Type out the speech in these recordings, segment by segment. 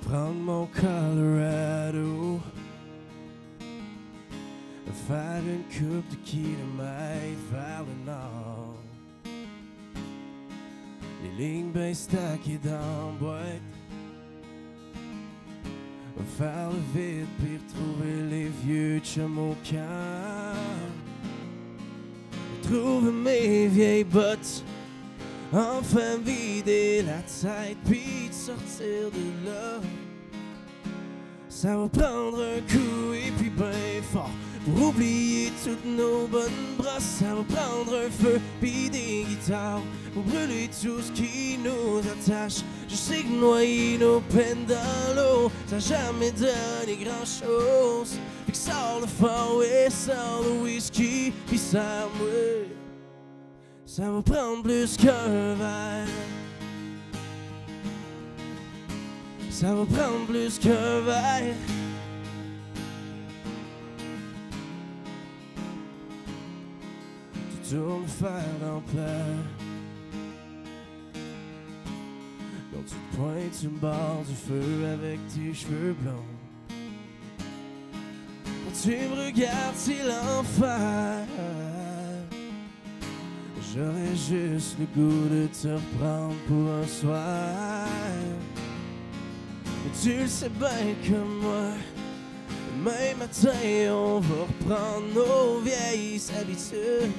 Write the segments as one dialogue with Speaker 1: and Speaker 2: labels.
Speaker 1: prendre mon Colorado, faire une coupe de kilomètres vers le nord. Les lignes bien stackées dans la boîte, faire le vide puis retrouver les vieux chums au camp. Retrouver mes vieilles bottes, enfin vider la tête puis de sortir de là. Ça va prendre un coup et puis ben fort pour oublier toutes nos bonnes brosses. Ça va prendre un feu puis des guitares pour brûler tout ce qui nous attache. Je sais que noyer nos peines dans l'eau, ça n'a jamais donné grand chose. Fait que sors le fort et sors le whisky puis ça me... Ça va prendre plus qu'un verre. Ça va prendre plus qu'un verre. Tu tournes le fer d'ampleur. Quand tu te pointes sur le bord du feu avec tes cheveux blonds. Quand tu me regardes, c'est l'enfer. J'aurais juste le goût de te reprendre pour un soir. Mais tu le sais bien comme moi, demain matin on va reprendre nos vieilles habitudes.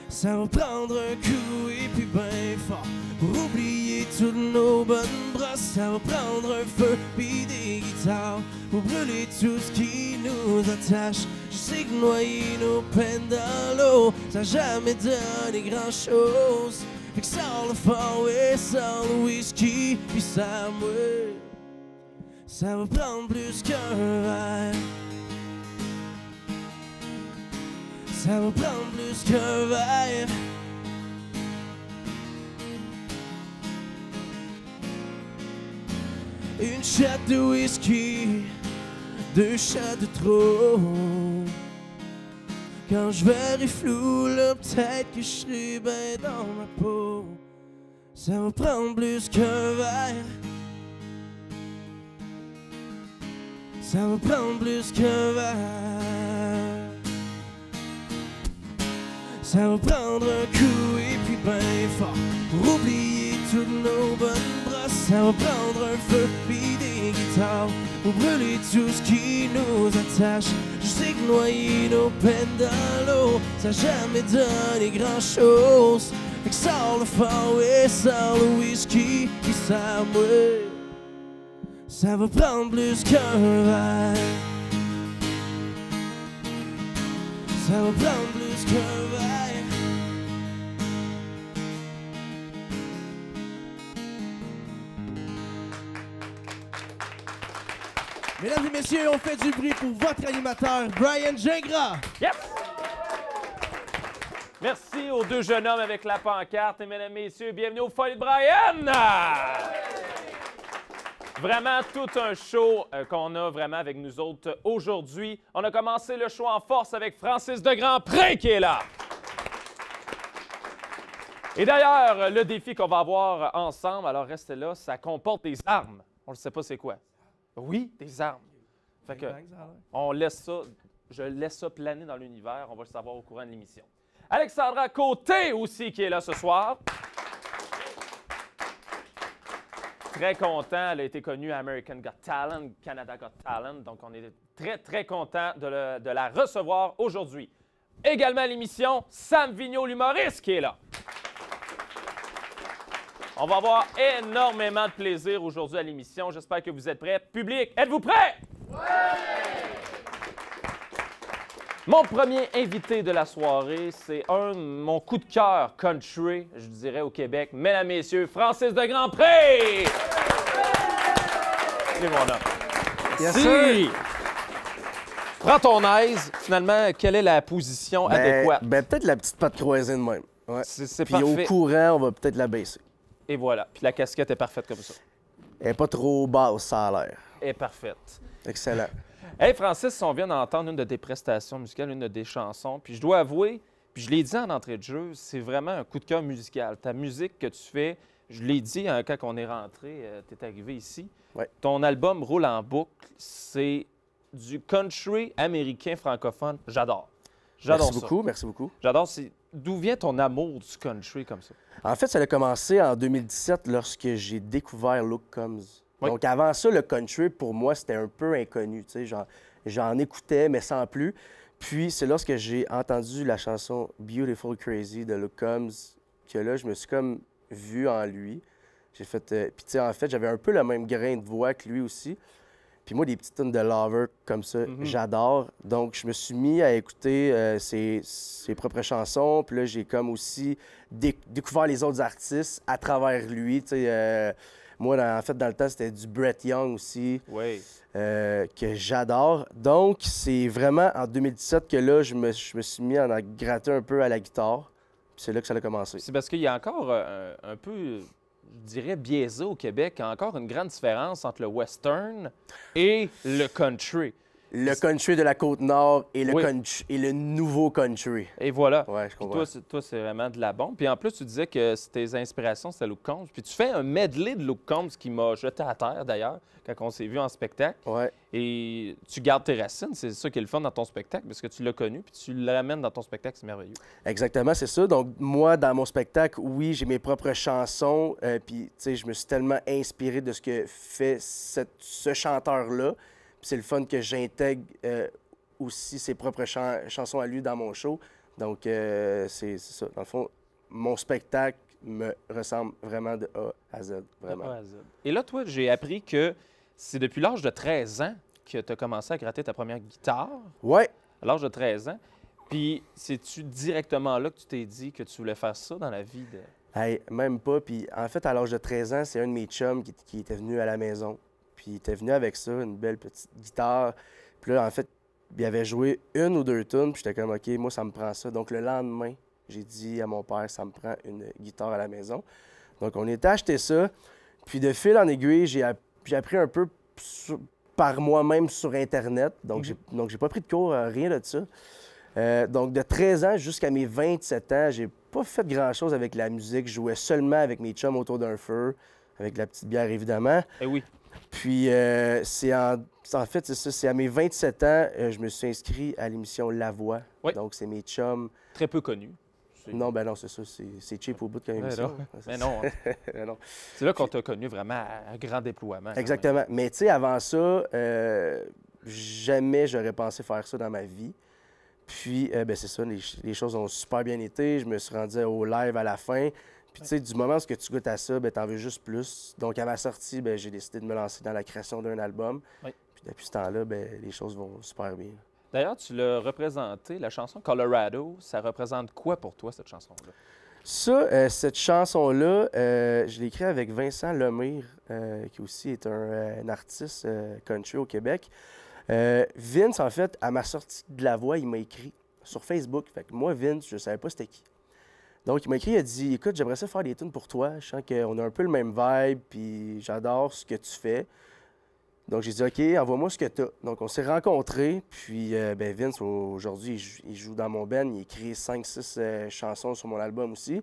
Speaker 1: Ça va prendre un coup et puis ben fort pour oublier toutes nos bonnes brosses. Ça va prendre un feu puis des guitares pour brûler tout ce qui nous attache. Je sais que noyer nos peines dans l'eau, ça n'a jamais donné grand chose. Fait que sors le fort et sors le whisky puis ça me... Ça va prendre plus qu'un verre. Ça va prendre plus qu'un verre. Une shot de whisky, 2 shots de trop. Quand je verrai flou, là, peut-être que je serai bien dans ma peau. Ça va prendre plus qu'un verre. Ça va prendre plus qu'un verre. Ça va prendre un coup et puis ben fort pour oublier toutes nos bonnes brosses. Ça va prendre un feu puis des guitares pour brûler tout ce qui nous attache. Je sais que noyer nos peines dans l'eau, ça n'a jamais donné grand chose. Fait que sors le fort et sors le whisky puis ça me... Ça va prendre plus qu'un verre. Ça va prendre plus qu'un verre. Mesdames et messieurs, on fait du bruit pour votre animateur, Brian Gingras.
Speaker 2: Yep! Merci aux 2 jeunes hommes avec la pancarte. Et mesdames et messieurs, bienvenue au Folies de Brian! Vraiment tout un show qu'on a vraiment avec nous autres aujourd'hui. On a commencé le show en force avec Francis de Grandpré qui est là. Et d'ailleurs, le défi qu'on va avoir ensemble, alors restez là, ça comporte des armes. On ne sait pas c'est quoi. Oui, des armes. Fait que on laisse ça, je laisse ça planer dans l'univers. On va le savoir au courant de l'émission. Alexandra Côté aussi qui est là ce soir. Très content. Elle a été connue à American Got Talent, Canada Got Talent. Donc, on est très, très content de la recevoir aujourd'hui. Également à l'émission, Sam Vigneault, l'humoriste, qui est là. On va avoir énormément de plaisir aujourd'hui à l'émission. J'espère que vous êtes prêts. Public, êtes-vous prêts? Oui! Mon premier invité de la soirée, c'est mon coup de cœur country, je dirais, au Québec. Mesdames et messieurs, Francis de Grandpré! C'est mon homme.
Speaker 3: Yes,
Speaker 2: si.
Speaker 3: sir.
Speaker 2: Prends ton aise. Finalement, quelle est la position adéquate?
Speaker 3: Peut-être la petite patte croisée de même. Ouais.
Speaker 2: C'est
Speaker 3: Puis
Speaker 2: parfait.
Speaker 3: au courant, on va peut-être la baisser.
Speaker 2: Et voilà. Puis la casquette est parfaite comme ça.
Speaker 3: Elle n'est pas trop basse, ça a l'air.
Speaker 2: Elle est parfaite.
Speaker 3: Excellent.
Speaker 2: Hey Francis, on vient d'entendre une de tes prestations musicales, une de tes chansons, puis je dois avouer, puis je l'ai dit en entrée de jeu, c'est vraiment un coup de cœur musical. Ta musique que tu fais, je l'ai dit hein, quand on est rentré, tu es arrivé ici,
Speaker 3: Ouais.
Speaker 2: ton album Roule en boucle, c'est du country américain francophone. J'adore. J'adore
Speaker 3: Merci
Speaker 2: ça.
Speaker 3: beaucoup, merci beaucoup.
Speaker 2: J'adore. D'où vient ton amour du country comme ça?
Speaker 3: En fait, ça a commencé en 2017 lorsque j'ai découvert Luke Combs.
Speaker 2: Oui.
Speaker 3: Donc avant ça, le country, pour moi, c'était un peu inconnu. Tu sais, j'en écoutais, mais sans plus. Puis c'est lorsque j'ai entendu la chanson Beautiful Crazy de Luke Combs que là, je me suis comme vu en lui. J'ai fait... Puis tu sais, en fait, j'avais un peu le même grain de voix que lui aussi. Puis moi, des petites tunes de Lover comme ça, j'adore. Donc, je me suis mis à écouter ses propres chansons. Puis là, j'ai comme aussi découvert les autres artistes à travers lui. Tu sais, moi, en fait, dans le temps, c'était du Brett Young aussi,
Speaker 2: Oui.
Speaker 3: que j'adore. Donc, c'est vraiment en 2017 que là, je me suis mis à en gratter un peu à la guitare. Puis c'est là que ça a commencé.
Speaker 2: C'est parce qu'il y a encore un peu, je dirais, biaisé au Québec. Il y a encore une grande différence entre le western et le country.
Speaker 3: Le country de la Côte-Nord et le,
Speaker 2: Oui.
Speaker 3: et le nouveau country.
Speaker 2: Et voilà.
Speaker 3: Ouais, je
Speaker 2: Puis
Speaker 3: comprends.
Speaker 2: toi, c'est vraiment de la bombe. Puis en plus, tu disais que tes inspirations, c'était Luke Combs. Puis tu fais un medley de Luke Combs qui m'a jeté à terre, d'ailleurs, quand on s'est vu en spectacle.
Speaker 3: Ouais.
Speaker 2: Et tu gardes tes racines. C'est ça qui est le fun dans ton spectacle, parce que tu l'as connu, puis tu l'amènes dans ton spectacle. C'est merveilleux.
Speaker 3: Exactement, c'est ça. Donc, moi, dans mon spectacle, oui, j'ai mes propres chansons. Puis, tu sais, je me suis tellement inspiré de ce que fait ce chanteur-là. Puis, c'est le fun que j'intègre aussi ses propres chansons à lui dans mon show. Donc, c'est ça. Dans le fond, mon spectacle me ressemble vraiment de A à Z. Vraiment.
Speaker 2: De A à Z. Et là, toi, j'ai appris que c'est depuis l'âge de 13 ans que tu as commencé à gratter ta première guitare.
Speaker 3: Ouais.
Speaker 2: À l'âge de 13 ans. Puis, c'est-tu directement là que tu t'es dit que tu voulais faire ça dans la vie de...
Speaker 3: Hey, même pas. Puis, en fait, à l'âge de 13 ans, c'est un de mes chums qui était venu à la maison. Puis, il était venu avec ça, une belle petite guitare. Puis là, en fait, il avait joué une ou deux tunes. Puis, j'étais comme, OK, moi, ça me prend ça. Donc, le lendemain, j'ai dit à mon père, ça me prend une guitare à la maison. Donc, on était acheté ça. Puis, de fil en aiguille, j'ai appris un peu par moi-même sur Internet. Donc, j'ai pas pris de cours, rien de ça. Donc, de 13 ans jusqu'à mes 27 ans, j'ai pas fait grand-chose avec la musique. Je jouais seulement avec mes chums autour d'un feu, avec la petite bière, évidemment.
Speaker 2: Eh oui.
Speaker 3: Puis, en fait, c'est ça, c'est à mes 27 ans, je me suis inscrit à l'émission La Voix.
Speaker 2: Oui.
Speaker 3: Donc, c'est mes chums.
Speaker 2: Très peu connu.
Speaker 3: Non, ben non, c'est ça, c'est cheap au bout de comme émission.
Speaker 2: Mais non.
Speaker 3: Mais non.
Speaker 2: C'est là qu'on t'a connu vraiment à grand déploiement.
Speaker 3: Exactement. Mais tu sais, avant ça, jamais j'aurais pensé faire ça dans ma vie. Puis, ben c'est ça, les choses ont super bien été. Je me suis rendu au live à la fin. Puis, tu sais, du moment où tu goûtes à ça, ben t'en veux juste plus. Donc, à ma sortie, ben j'ai décidé de me lancer dans la création d'un album.
Speaker 2: Oui.
Speaker 3: Puis, depuis ce temps-là, ben les choses vont super bien.
Speaker 2: D'ailleurs, tu l'as représenté, la chanson Colorado. Ça représente quoi pour toi, cette chanson-là?
Speaker 3: Ça, cette chanson-là, je l'ai écrite avec Vincent Lemire, qui aussi est un artiste country au Québec. Vince, en fait, à ma sortie de La Voix, il m'a écrit sur Facebook. Fait que moi, Vince, je savais pas c'était qui. Donc, il m'a écrit, il a dit « Écoute, j'aimerais ça faire des tunes pour toi. Je sens qu'on a un peu le même vibe, puis j'adore ce que tu fais. » Donc, j'ai dit « OK, envoie-moi ce que tu as. » Donc, on s'est rencontrés, puis ben Vince, aujourd'hui, il joue dans mon band. Il écrit 5-6 chansons sur mon album aussi.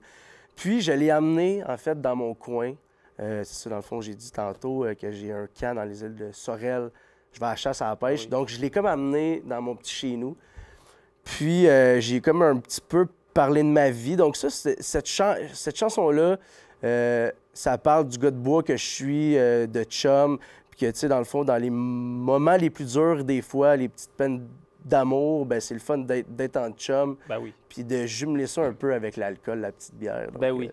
Speaker 3: Puis, je l'ai amené, en fait, dans mon coin. C'est ça, dans le fond, j'ai dit tantôt que j'ai un camp dans les îles de Sorel. Je vais à la chasse à la pêche.
Speaker 2: Oui.
Speaker 3: Donc, je l'ai comme amené dans mon petit chez nous. Puis, j'ai comme un petit peu parlé de ma vie. Donc, ça, cette chanson-là, ça parle du gars de bois que je suis, de chum. Puis que, tu sais, dans le fond, dans les moments les plus durs, des fois, les petites peines d'amour, ben c'est le fun d'être en chum.
Speaker 2: Ben oui.
Speaker 3: Puis de jumeler ça un peu avec l'alcool, la petite bière. Donc,
Speaker 2: Ben oui.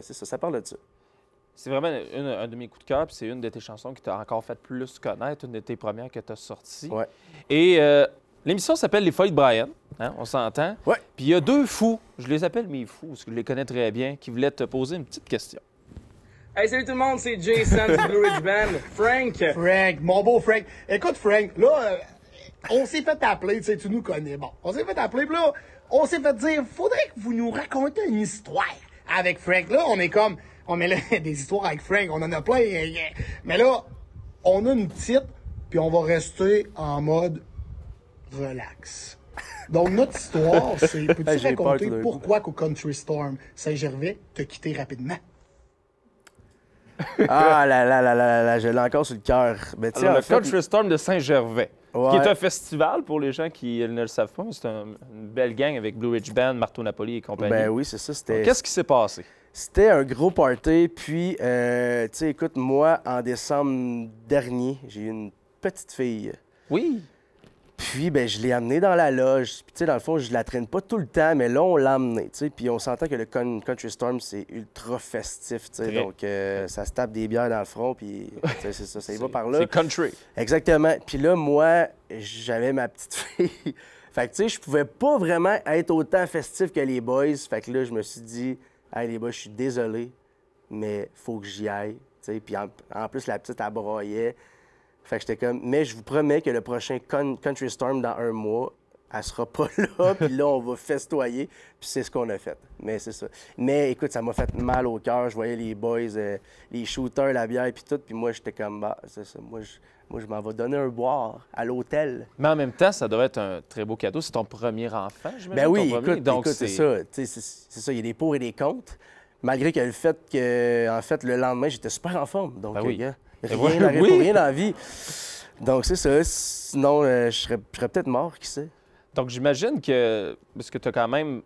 Speaker 3: C'est ça parle de ça.
Speaker 2: C'est vraiment un de mes coups de cœur, puis c'est une de tes chansons qui t'a encore fait plus connaître, une de tes premières que tu as sorties.
Speaker 3: Ouais.
Speaker 2: Et l'émission s'appelle Les Folies de Brian, hein, on s'entend.
Speaker 3: Ouais.
Speaker 2: Puis il y a deux fous, je les appelle mes fous, parce que je les connais très bien, qui voulaient te poser une petite question.
Speaker 4: Hey, salut tout le monde, c'est Jason du Blue Ridge Band. Frank.
Speaker 5: Frank, mon beau Frank. Écoute, Frank, là, on s'est fait appeler, tu sais, tu nous connais. Bon, on s'est fait appeler, puis là, on s'est fait dire, faudrait que vous nous racontiez une histoire avec Frank. Là, on est comme, on met là des histoires avec Frank, on en a plein. Mais là, on a une petite, puis on va rester en mode relax. Donc, notre histoire, c'est, peux-tu
Speaker 3: Hey, j'ai peur
Speaker 5: raconter
Speaker 3: tout d'un coup.
Speaker 5: pourquoi qu'au Country Storm Saint-Gervais t'a quitté rapidement?
Speaker 3: Ah là là là là là, je l'ai encore sur le cœur. Ben, tu sais,
Speaker 2: Alors,
Speaker 3: en
Speaker 2: le
Speaker 3: fait,
Speaker 2: Country Storm de Saint-Gervais, qui
Speaker 3: ouais,
Speaker 2: est un festival pour les gens qui ne le savent pas, mais c'est une belle gang avec Blue Ridge Band, Marteau Napoli et compagnie.
Speaker 3: ben oui, c'est ça.
Speaker 2: Qu'est-ce qui s'est passé?
Speaker 3: C'était un gros party. Puis, tu sais, écoute, moi, en décembre dernier, j'ai eu une petite fille.
Speaker 2: Oui.
Speaker 3: Puis, ben, je l'ai amenée dans la loge. Puis, tu sais, dans le fond, je la traîne pas tout le temps, mais là, on l'a amenée, tu sais. Puis, on s'entend que le Country Storm, c'est ultra festif, tu sais.
Speaker 2: Très.
Speaker 3: Donc, ça se tape des bières dans le front, puis, tu sais, c'est ça, ça y va par là.
Speaker 2: C'est country.
Speaker 3: Exactement. Puis là, moi, j'avais ma petite fille. Fait que, tu sais, je pouvais pas vraiment être autant festif que les boys. Fait que là, je me suis dit, hey, les boys, je suis désolé, mais faut que j'y aille. Tu sais, puis en plus, la petite, elle broyait. Fait que j'étais comme, mais je vous promets que le prochain Country Storm dans un mois, elle sera pas là, puis là, on va festoyer. Puis c'est ce qu'on a fait. Mais c'est ça. Mais écoute, ça m'a fait mal au cœur. Je voyais les boys, les shooters, la bière, puis tout. Puis moi, j'étais comme, bah, c'est ça. Moi, je m'en vais donner un boire à l'hôtel.
Speaker 2: Mais en même temps, ça doit être un très beau cadeau. C'est ton premier enfant, j'imagine?
Speaker 3: Ben oui,
Speaker 2: ton premier.
Speaker 3: écoute,
Speaker 2: Donc,
Speaker 3: c'est ça. Tu sais, c'est ça. Il y a des pour et des contre. Malgré que le fait que, en fait, le lendemain, j'étais super en forme. Donc,
Speaker 2: Ben oui.
Speaker 3: gars,
Speaker 2: Ben
Speaker 3: rien
Speaker 2: oui,
Speaker 3: n'arrive
Speaker 2: oui.
Speaker 3: pour rien dans la vie. Donc, c'est ça. Sinon, je serais peut-être mort, qui sait.
Speaker 2: Donc, j'imagine que, parce que tu as quand même,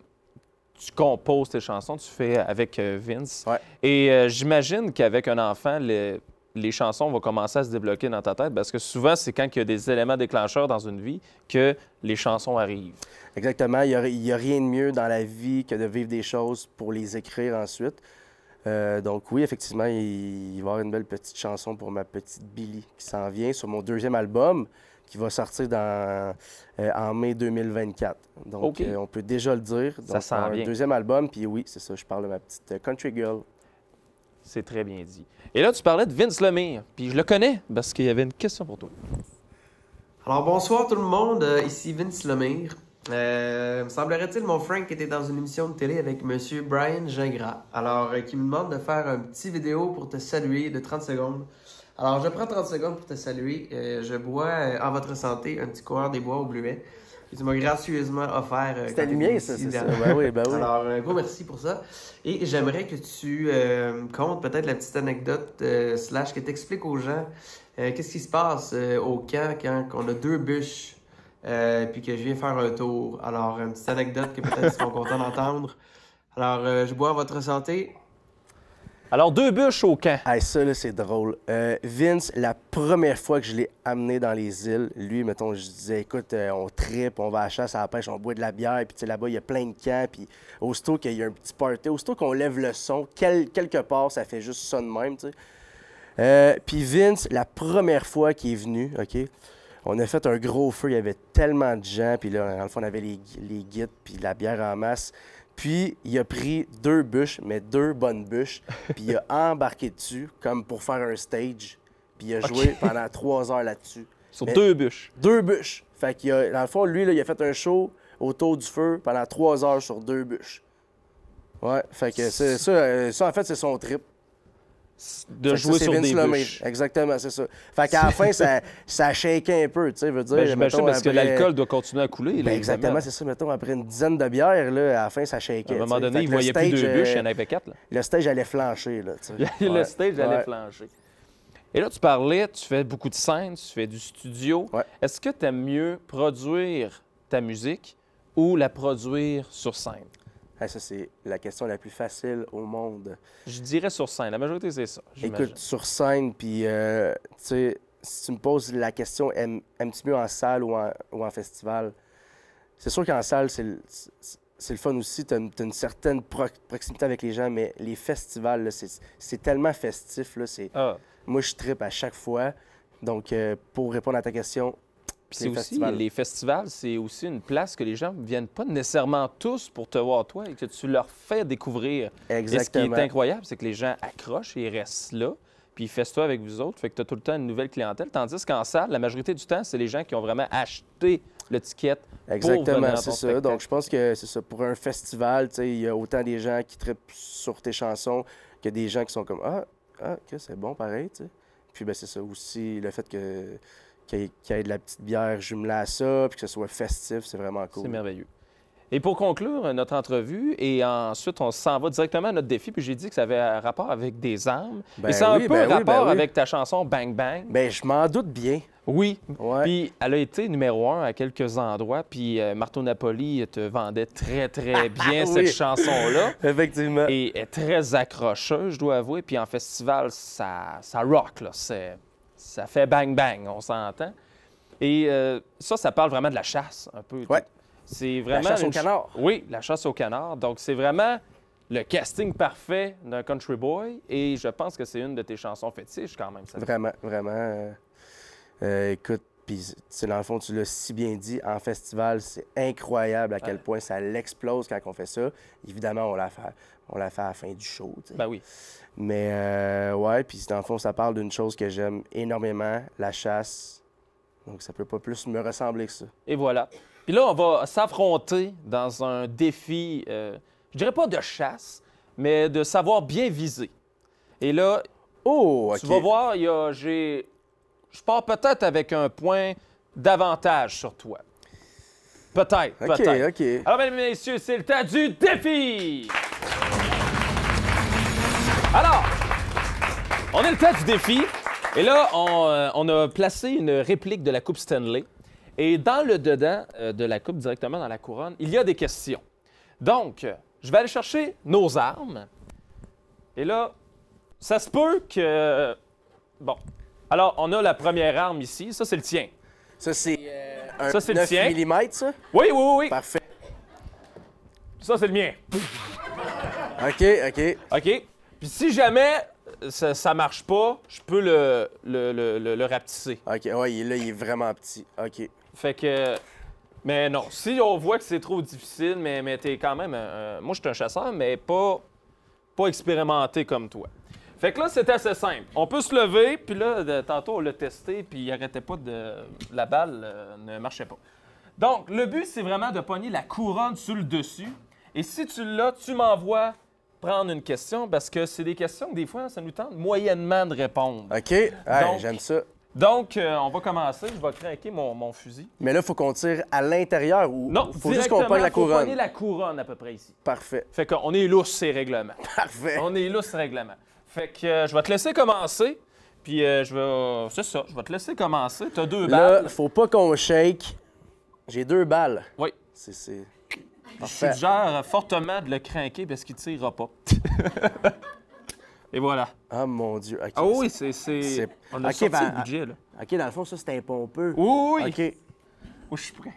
Speaker 2: tu composes tes chansons, tu fais avec Vince.
Speaker 3: Ouais.
Speaker 2: Et j'imagine qu'avec un enfant, les chansons vont commencer à se débloquer dans ta tête, parce que souvent, c'est quand il y a des éléments déclencheurs dans une vie que les chansons arrivent.
Speaker 3: Exactement. Il y a rien de mieux dans la vie que de vivre des choses pour les écrire ensuite. Donc oui, effectivement, il va y avoir une belle petite chanson pour ma petite Billy qui s'en vient sur mon deuxième album qui va sortir en mai 2024. Donc
Speaker 2: OK.
Speaker 3: on peut déjà le dire. Donc,
Speaker 2: Ça sent bien.
Speaker 3: un deuxième album, puis oui, c'est ça, je parle de ma petite Country Girl.
Speaker 2: C'est très bien dit. Et là, tu parlais de Vince Lemire, puis je le connais, parce qu'il y avait une question pour toi.
Speaker 6: Alors bonsoir tout le monde, ici Vince Lemire. Me semblerait-il mon Frank était dans une émission de télé avec Monsieur Brian Gingras. Alors qui me demande de faire un petit vidéo pour te saluer de 30 secondes. Alors je prends 30 secondes pour te saluer. Je bois en votre santé un petit coureur des bois au bleuet. Et tu m'as gracieusement offert.
Speaker 3: C'était
Speaker 6: quand
Speaker 3: le
Speaker 6: t'étais
Speaker 3: mien,
Speaker 6: ici
Speaker 3: ça, c'est ça.
Speaker 6: dernièrement.
Speaker 3: Ben oui, ben oui.
Speaker 6: Alors, un gros merci pour ça. Et j'aimerais que tu comptes peut-être la petite anecdote slash que tu expliques aux gens qu'est-ce qui se passe au camp quand on a 2 bûches puis que je viens faire un tour. Alors, une petite anecdote que peut-être ils seront contents d'entendre. Alors, je bois à votre santé.
Speaker 2: Alors, 2 bûches au camp.
Speaker 3: Hey, ça, là, c'est drôle. Vince, la première fois que je l'ai amené dans les îles, lui, mettons, je disais, écoute, on tripe, on va à la chasse, à la pêche, on boit de la bière, puis tu sais, là-bas, il y a plein de camps, puis aussitôt qu'il y a un petit party, aussitôt qu'on lève le son, quelque part, ça fait juste ça de même, tu sais. Puis Vince, la première fois qu'il est venu, OK, on a fait un gros feu, il y avait tellement de gens, puis là, dans le fond, on avait les guides, puis la bière en masse. Puis, il a pris 2 bûches, mais 2 bonnes bûches, puis il a embarqué dessus, comme pour faire un stage. Puis il a joué pendant 3 heures là-dessus.
Speaker 2: Sur
Speaker 3: Mais
Speaker 2: 2 bûches.
Speaker 3: 2 bûches. Fait qu'il a, dans le fond, lui, là, il a fait un show autour du feu pendant 3 heures sur 2 bûches. Ouais, fait que ça, en fait, c'est son trip.
Speaker 2: De
Speaker 3: Fait que
Speaker 2: jouer
Speaker 3: ça,
Speaker 2: sur
Speaker 3: c'est
Speaker 2: des
Speaker 3: Vince Lemire.
Speaker 2: bûches.
Speaker 3: Exactement, c'est ça. Fait qu'à la fin, ça a shaké un peu, tu sais, veut dire.
Speaker 2: Ben, j'imagine
Speaker 3: mettons,
Speaker 2: parce que
Speaker 3: après-
Speaker 2: l'alcool doit continuer à couler.
Speaker 3: Ben,
Speaker 2: là,
Speaker 3: exactement,
Speaker 2: évidemment.
Speaker 3: c'est ça. Mettons, après une dizaine de bières, là, à la fin, ça shakeait.
Speaker 2: À un moment
Speaker 3: tu sais.
Speaker 2: donné,
Speaker 3: Fait
Speaker 2: il
Speaker 3: que le
Speaker 2: voyait plus
Speaker 3: stage,
Speaker 2: 2 bûches, il y en avait 4. Là.
Speaker 3: Le stage allait flancher, là, tu sais.
Speaker 2: Le stage allait
Speaker 3: Ouais.
Speaker 2: flancher. Et là, tu parlais, tu fais beaucoup de scènes, tu fais du studio.
Speaker 3: Ouais.
Speaker 2: Est-ce que tu aimes mieux produire ta musique ou la produire sur scène?
Speaker 3: Hey, ça, c'est la question la plus facile au monde.
Speaker 2: Je dirais sur scène. La majorité, c'est ça. j'imagine.
Speaker 3: Écoute, sur scène, puis, tu sais, si tu me poses la question, aimes-tu mieux en salle ou en festival? C'est sûr qu'en salle, c'est le fun aussi. Tu as une certaine proximité avec les gens, mais les festivals, là, c'est tellement festif. Là,
Speaker 2: Ah.
Speaker 3: moi, je trippe à chaque fois. Donc, pour répondre à ta question,
Speaker 2: Puis c'est
Speaker 3: les
Speaker 2: aussi,
Speaker 3: festivals.
Speaker 2: les festivals, c'est aussi une place que les gens ne viennent pas nécessairement tous pour te voir toi et que tu leur fais découvrir.
Speaker 3: exactement.
Speaker 2: Et ce qui est incroyable, c'est que les gens accrochent et ils restent là, puis ils festoient avec vous autres, fait que tu as tout le temps une nouvelle clientèle. Tandis qu'en salle, la majorité du temps, c'est les gens qui ont vraiment acheté le ticket pour venir
Speaker 3: Exactement,
Speaker 2: dans
Speaker 3: c'est
Speaker 2: ton
Speaker 3: ça.
Speaker 2: spectacle.
Speaker 3: Donc, je pense que c'est ça. Pour un festival, tu sais, il y a autant des gens qui trippent sur tes chansons que des gens qui sont comme OK, c'est bon, pareil, tu sais. Puis, ben, c'est ça aussi, le fait qu'il y ait de la petite bière jumelée à ça, puis que ce soit festif, c'est vraiment cool.
Speaker 2: C'est merveilleux. Et pour conclure notre entrevue, et ensuite on s'en va directement à notre défi, puis j'ai dit que ça avait un rapport avec des armes.
Speaker 3: Ben
Speaker 2: et c'est un
Speaker 3: oui,
Speaker 2: peu
Speaker 3: ben oui,
Speaker 2: rapport
Speaker 3: ben oui.
Speaker 2: avec ta chanson Bang Bang.
Speaker 3: Ben, je m'en doute bien.
Speaker 2: Oui.
Speaker 3: Ouais.
Speaker 2: Puis elle a été numéro 1 à quelques endroits, puis Marteau Napoli te vendait très, très bien
Speaker 3: Oui.
Speaker 2: cette chanson-là.
Speaker 3: Effectivement.
Speaker 2: Et est très accrocheuse, je dois avouer. Puis en festival, ça rock, là. Ça fait bang bang, on s'entend. Et ça parle vraiment de la chasse, un peu.
Speaker 3: Ouais.
Speaker 2: C'est vraiment
Speaker 3: chasse au canard.
Speaker 2: Oui, la chasse au canard. Donc c'est vraiment le casting parfait d'un country boy. Et je pense que c'est une de tes chansons fétiches quand même. Ça.
Speaker 3: Vraiment, vraiment. Écoute, puis dans le fond, tu l'as si bien dit, en festival, c'est incroyable à quel point ça l'explose quand on fait ça. Évidemment, on l'a fait à la fin du show. Tu sais.
Speaker 2: Ben oui.
Speaker 3: Mais ouais, puis dans le fond, ça parle d'une chose que j'aime énormément, la chasse. Donc ça peut pas plus me ressembler que ça.
Speaker 2: Et voilà. Puis là, on va s'affronter dans un défi, je dirais pas de chasse, mais de savoir bien viser. Et là,
Speaker 3: Oh, OK.
Speaker 2: tu vas voir, je pars peut-être avec un point d'avantage sur toi. Peut-être,
Speaker 3: OK,
Speaker 2: peut-être.
Speaker 3: OK.
Speaker 2: Alors, mesdames et messieurs, c'est le temps du défi! Alors, on est le temps du défi. Et là, on a placé une réplique de la Coupe Stanley. Et dans le dedans de la coupe, directement dans la couronne, il y a des questions. Donc, je vais aller chercher nos armes. Et là, ça se peut que... Bon. Alors, on a la première arme ici. Ça, c'est le tien.
Speaker 3: Ça, c'est un
Speaker 2: Ça, c'est le
Speaker 3: 9
Speaker 2: tien.
Speaker 3: mm, ça?
Speaker 2: Oui, oui, oui, oui.
Speaker 3: Parfait.
Speaker 2: Ça, c'est le mien.
Speaker 3: OK, OK.
Speaker 2: OK? Puis si jamais ça marche pas, je peux le rapetisser.
Speaker 3: OK, ouais, il est vraiment petit. OK.
Speaker 2: Fait que... Mais non, si on voit que c'est trop difficile, mais t'es quand même... moi, je suis un chasseur, mais pas expérimenté comme toi. Fait que là, c'est assez simple. On peut se lever, puis là, tantôt, on l'a testé, puis il arrêtait pas de... La balle ne marchait pas. Donc, le but, c'est vraiment de pogner la couronne sur le dessus. Et si tu l'as, tu m'envoies prendre une question, parce que c'est des questions que des fois, ça nous tente moyennement de répondre.
Speaker 3: OK, hey,
Speaker 2: Donc-
Speaker 3: j'aime ça.
Speaker 2: Donc, on va commencer. Je vais craquer mon fusil.
Speaker 3: Mais là, il faut qu'on tire à l'intérieur ou
Speaker 2: Non,
Speaker 3: faut juste qu'on pogne la
Speaker 2: faut
Speaker 3: couronne?
Speaker 2: pogner la couronne à peu près ici.
Speaker 3: Parfait.
Speaker 2: Fait qu'on est lousse, ces règlements.
Speaker 3: Parfait.
Speaker 2: On est lousse, règlement. Fait que je vais te laisser commencer. Puis c'est ça, je vais te laisser commencer. T'as 2
Speaker 3: Là,
Speaker 2: balles.
Speaker 3: faut pas qu'on shake. J'ai 2 balles.
Speaker 2: Oui.
Speaker 3: C'est...
Speaker 2: Je
Speaker 3: Parfait.
Speaker 2: suggère fortement de le craquer parce qu'il tirera pas. Et voilà.
Speaker 3: Ah, mon Dieu. OK.
Speaker 2: Ah oui, c'est... On a
Speaker 3: OK,
Speaker 2: sorti
Speaker 3: ben,
Speaker 2: le budget, là.
Speaker 3: OK, dans le fond, ça, c'est un pompeux.
Speaker 2: Oui, oui.
Speaker 3: OK.
Speaker 2: Oui, je suis prêt.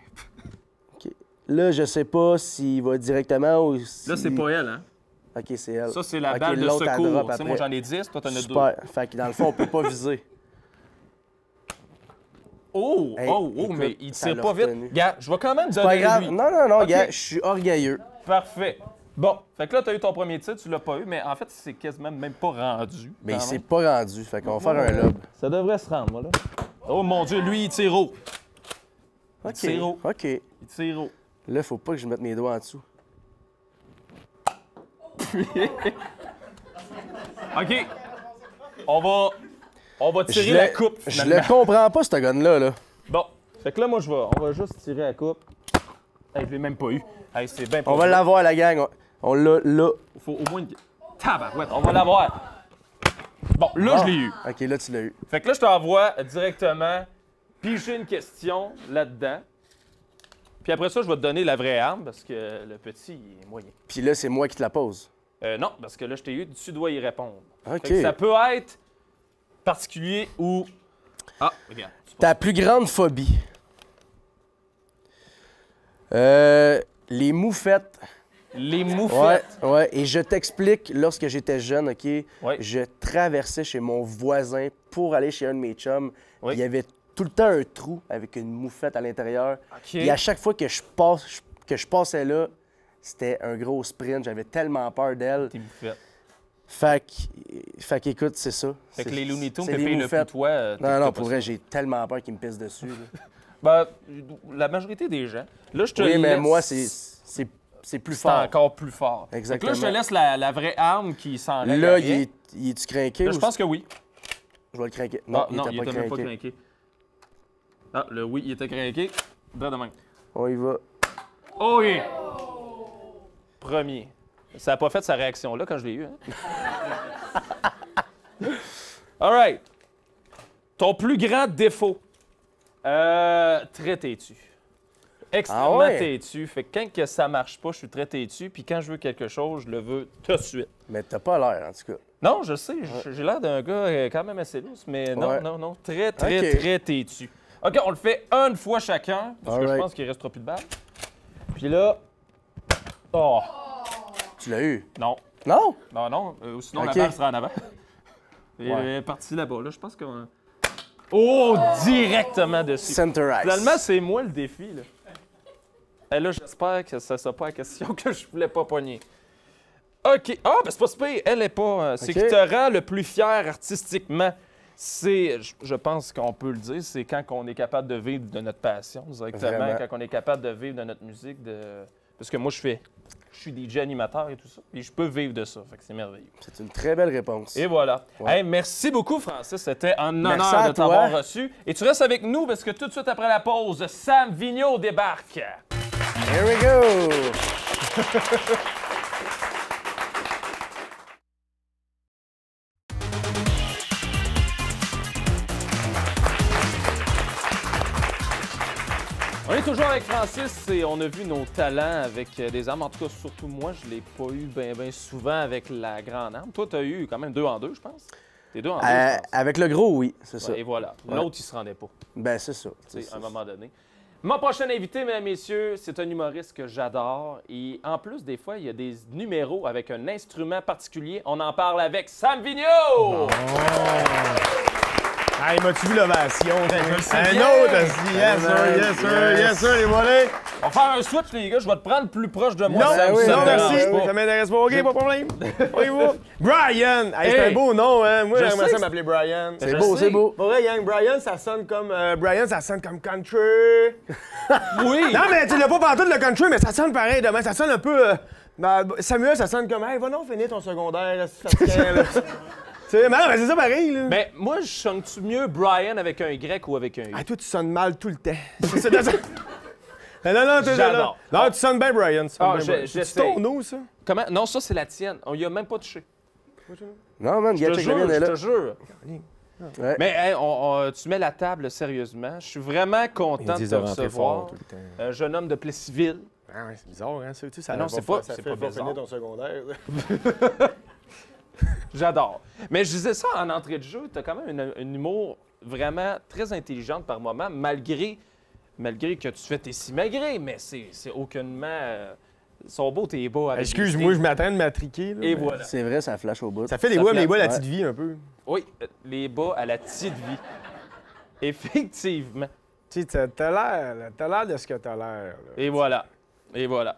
Speaker 3: OK. Là, je sais pas s'il va directement ou si...
Speaker 2: Là, c'est pas elle, hein?
Speaker 3: OK, c'est elle.
Speaker 2: Ça, c'est la
Speaker 3: OK,
Speaker 2: balle de
Speaker 3: l'autre, elle
Speaker 2: secours.
Speaker 3: drop
Speaker 2: Tu sais, moi,
Speaker 3: après.
Speaker 2: j'en ai 10, toi, t'en as 2.
Speaker 3: Super. Fait que dans le fond, on peut pas viser.
Speaker 2: Oh,
Speaker 3: Hey,
Speaker 2: oh,
Speaker 3: écoute,
Speaker 2: mais il
Speaker 3: ça
Speaker 2: tire
Speaker 3: l'a
Speaker 2: pas vite.
Speaker 3: retenu.
Speaker 2: Gars, je vais quand même
Speaker 3: Pas
Speaker 2: donner
Speaker 3: grave.
Speaker 2: lui.
Speaker 3: Non, non,
Speaker 2: OK.
Speaker 3: gars, je suis orgueilleux.
Speaker 2: Parfait. Bon, fait que là, tu as eu ton premier tir, tu l'as pas eu, mais en fait, c'est quasiment même pas rendu.
Speaker 3: Mais
Speaker 2: quand
Speaker 3: il s'est
Speaker 2: même.
Speaker 3: pas rendu. Fait qu'on va faire un lob.
Speaker 2: Ça devrait se rendre, voilà. Oh mon Dieu, lui, il tire haut.
Speaker 3: OK.
Speaker 2: tire haut.
Speaker 3: OK.
Speaker 2: Il tire haut.
Speaker 3: Là, faut pas que je mette mes doigts en dessous.
Speaker 2: OK. On va tirer
Speaker 3: Je
Speaker 2: la
Speaker 3: le-
Speaker 2: coupe,
Speaker 3: Je
Speaker 2: finalement.
Speaker 3: le comprends pas, ce gun-là. Là.
Speaker 2: Bon, fait que là, moi, on va juste tirer la coupe. Hey, je l'ai même pas eu. Hey, c'est bien pas
Speaker 3: On va
Speaker 2: vrai.
Speaker 3: l'avoir, la gang. On l'a là.
Speaker 2: Il faut au moins une... Tabarouette, on va l'avoir. Bon, là, je l'ai eu.
Speaker 3: OK, là, tu l'as eu.
Speaker 2: Fait que là, je t'envoie directement piger une question là-dedans. Puis après ça, je vais te donner la vraie arme parce que le petit, il est moyen.
Speaker 3: Puis là, c'est moi qui te la pose.
Speaker 2: Non, parce que là, je t'ai eu, tu dois y répondre.
Speaker 3: OK.
Speaker 2: Fait que ça peut être particulier ou... Ah, regarde. c'est pas-
Speaker 3: Ta plus grande phobie? Les moufettes.
Speaker 2: Les
Speaker 3: Ouais,
Speaker 2: moufettes.
Speaker 3: ouais. Et je t'explique, lorsque j'étais jeune, OK,
Speaker 2: Ouais.
Speaker 3: je traversais chez mon voisin pour aller chez un de mes chums.
Speaker 2: Oui.
Speaker 3: Il y avait tout le temps un trou avec une moufette à l'intérieur.
Speaker 2: OK.
Speaker 3: Et à chaque fois que je passais là, c'était un gros sprint. J'avais tellement peur d'elle.
Speaker 2: Tes moufettes.
Speaker 3: Fait qu'écoute, c'est ça.
Speaker 2: Fait que les Looney Tunes,
Speaker 3: c'est
Speaker 2: Pépé
Speaker 3: les
Speaker 2: le
Speaker 3: moufettes.
Speaker 2: Poutois...
Speaker 3: Non,
Speaker 2: t'écoutais
Speaker 3: non,
Speaker 2: pas
Speaker 3: pour
Speaker 2: ça.
Speaker 3: vrai, j'ai tellement peur qu'ils me pissent dessus. là.
Speaker 2: Ben, la majorité des gens. Là, je te
Speaker 3: Oui, mais
Speaker 2: laisse-
Speaker 3: moi, c'est plus
Speaker 2: c'est
Speaker 3: fort.
Speaker 2: encore plus fort.
Speaker 3: Exactement.
Speaker 2: Fait que là, je te laisse la vraie arme qui s'en
Speaker 3: Là, il est-tu craqué?
Speaker 2: Là, je
Speaker 3: ou-
Speaker 2: pense que oui.
Speaker 3: Je vais le craquer.
Speaker 2: Non,
Speaker 3: Non,
Speaker 2: il était même pas craqué. Ah, le oui, il était craqué. Droit de même.
Speaker 3: On y va.
Speaker 2: Oh oui! premier. Ça n'a pas fait sa réaction là quand je l'ai eu. Hein? All right. Ton plus grand défaut? Très têtu. Extrêmement têtu. Fait que quand que ça marche pas, je suis très têtu. Puis quand je veux quelque chose, je le veux tout de suite.
Speaker 3: Mais t'as pas l'air, en tout cas.
Speaker 2: Non, je sais. J'ai l'air d'un gars quand même assez lousse, mais non, non. Très têtu. OK, on le fait une fois chacun, parce que je pense qu'il restera plus de balles. Puis là... Oh!
Speaker 3: Tu l'as eu?
Speaker 2: Non.
Speaker 3: Non?
Speaker 2: Non. Sinon, la balle sera en avant. Elle est partie là-bas. Là, je pense qu'on... Oh! Directement dessus.
Speaker 3: Center ice.
Speaker 2: Finalement, c'est moi le défi, là. Et là, j'espère que ça ne sera pas la question que je voulais pas pogner. OK. Ah, ben c'est pas super. Elle est pas... C'est qui te rend le plus fier artistiquement. C'est, je pense qu'on peut le dire, c'est quand on est capable de vivre de notre passion, directement. Vraiment. Quand on est capable de vivre de notre musique. Parce que moi, je suis DJ animateur et tout ça. Et je peux vivre de ça. Fait que c'est merveilleux.
Speaker 3: C'est une très belle réponse.
Speaker 2: Et voilà. Ouais. Hey, merci beaucoup, Francis. C'était un honneur de t'avoir reçu. Et tu restes avec nous parce que tout de suite après la pause, Sam Vigneault débarque.
Speaker 3: Here we go!
Speaker 2: On est toujours avec Francis et on a vu nos talents avec des armes. En tout cas, surtout moi, je l'ai pas eu bien souvent avec la grande arme. Toi, tu as eu quand même 2 en 2, je pense. T'es 2 en 2, je pense.
Speaker 3: Avec le gros, oui, c'est ça.
Speaker 2: Et voilà. L'autre, il se rendait pas.
Speaker 3: Ben, c'est ça.
Speaker 2: À un moment donné. Mon prochain invité, mesdames et messieurs, c'est un humoriste que j'adore. Et en plus, des fois, il y a des numéros avec un instrument particulier. On en parle avec Sam Vigneault!
Speaker 7: Oh. Hey, m'as-tu vu l'ovation? Un autre, yes sir, les volets.
Speaker 2: On va faire un switch, les gars. Je vais te prendre plus proche de moi.
Speaker 7: Non,
Speaker 2: ça
Speaker 7: merci. Ça m'intéresse pas. OK, pas de problème. Brian! Hey, c'est un beau nom, hein? Moi, j'aimerais ça m'appeler Brian.
Speaker 3: C'est beau, c'est beau.
Speaker 7: Pour vrai, Young Brian, ça sonne comme... country.
Speaker 2: Oui!
Speaker 7: Non, mais tu l'as pas pantoute, le country, mais ça sonne pareil demain. Ça sonne un peu... Samuel, ça sonne comme... Hey, va donc finir ton secondaire, là, si fatiguant, là. Mais non, mais c'est ça pareil, là.
Speaker 2: Mais moi, je sonne-tu mieux Brian avec un Y ou avec un U?
Speaker 7: Ah, toi, tu sonnes mal tout le temps. Non,
Speaker 2: J'adore.
Speaker 7: Non, tu sonnes bien, Brian.
Speaker 2: C'est
Speaker 7: ton nom, ça?
Speaker 2: Comment? Non, ça, c'est la tienne. On y a même pas touché.
Speaker 3: Non, man,
Speaker 2: Je te jure.
Speaker 3: Ouais.
Speaker 2: Mais hey, tu mets la table sérieusement. Je suis vraiment content de te recevoir. Un jeune homme de Plessisville.
Speaker 7: Ah ouais, c'est bizarre, hein? Ça,
Speaker 2: non, c'est pas bizarre.
Speaker 7: Finir ton secondaire.
Speaker 2: J'adore. Mais je disais ça en entrée de jeu, tu as quand même un humour vraiment très intelligent par moment, malgré que tu fais tes simagrées, mais c'est aucunement... Ils sont beaux tes bas.
Speaker 7: Excuse-moi, je m'attends de matriquer.
Speaker 2: Et voilà.
Speaker 3: C'est vrai, ça flash au bout.
Speaker 7: Ça fait les bas, mais les bas, la petite vie, un peu.
Speaker 2: Oui, les bas à la petite vie. Effectivement.
Speaker 7: Tu sais, t'as l'air de ce que t'as l'air.
Speaker 2: Et voilà.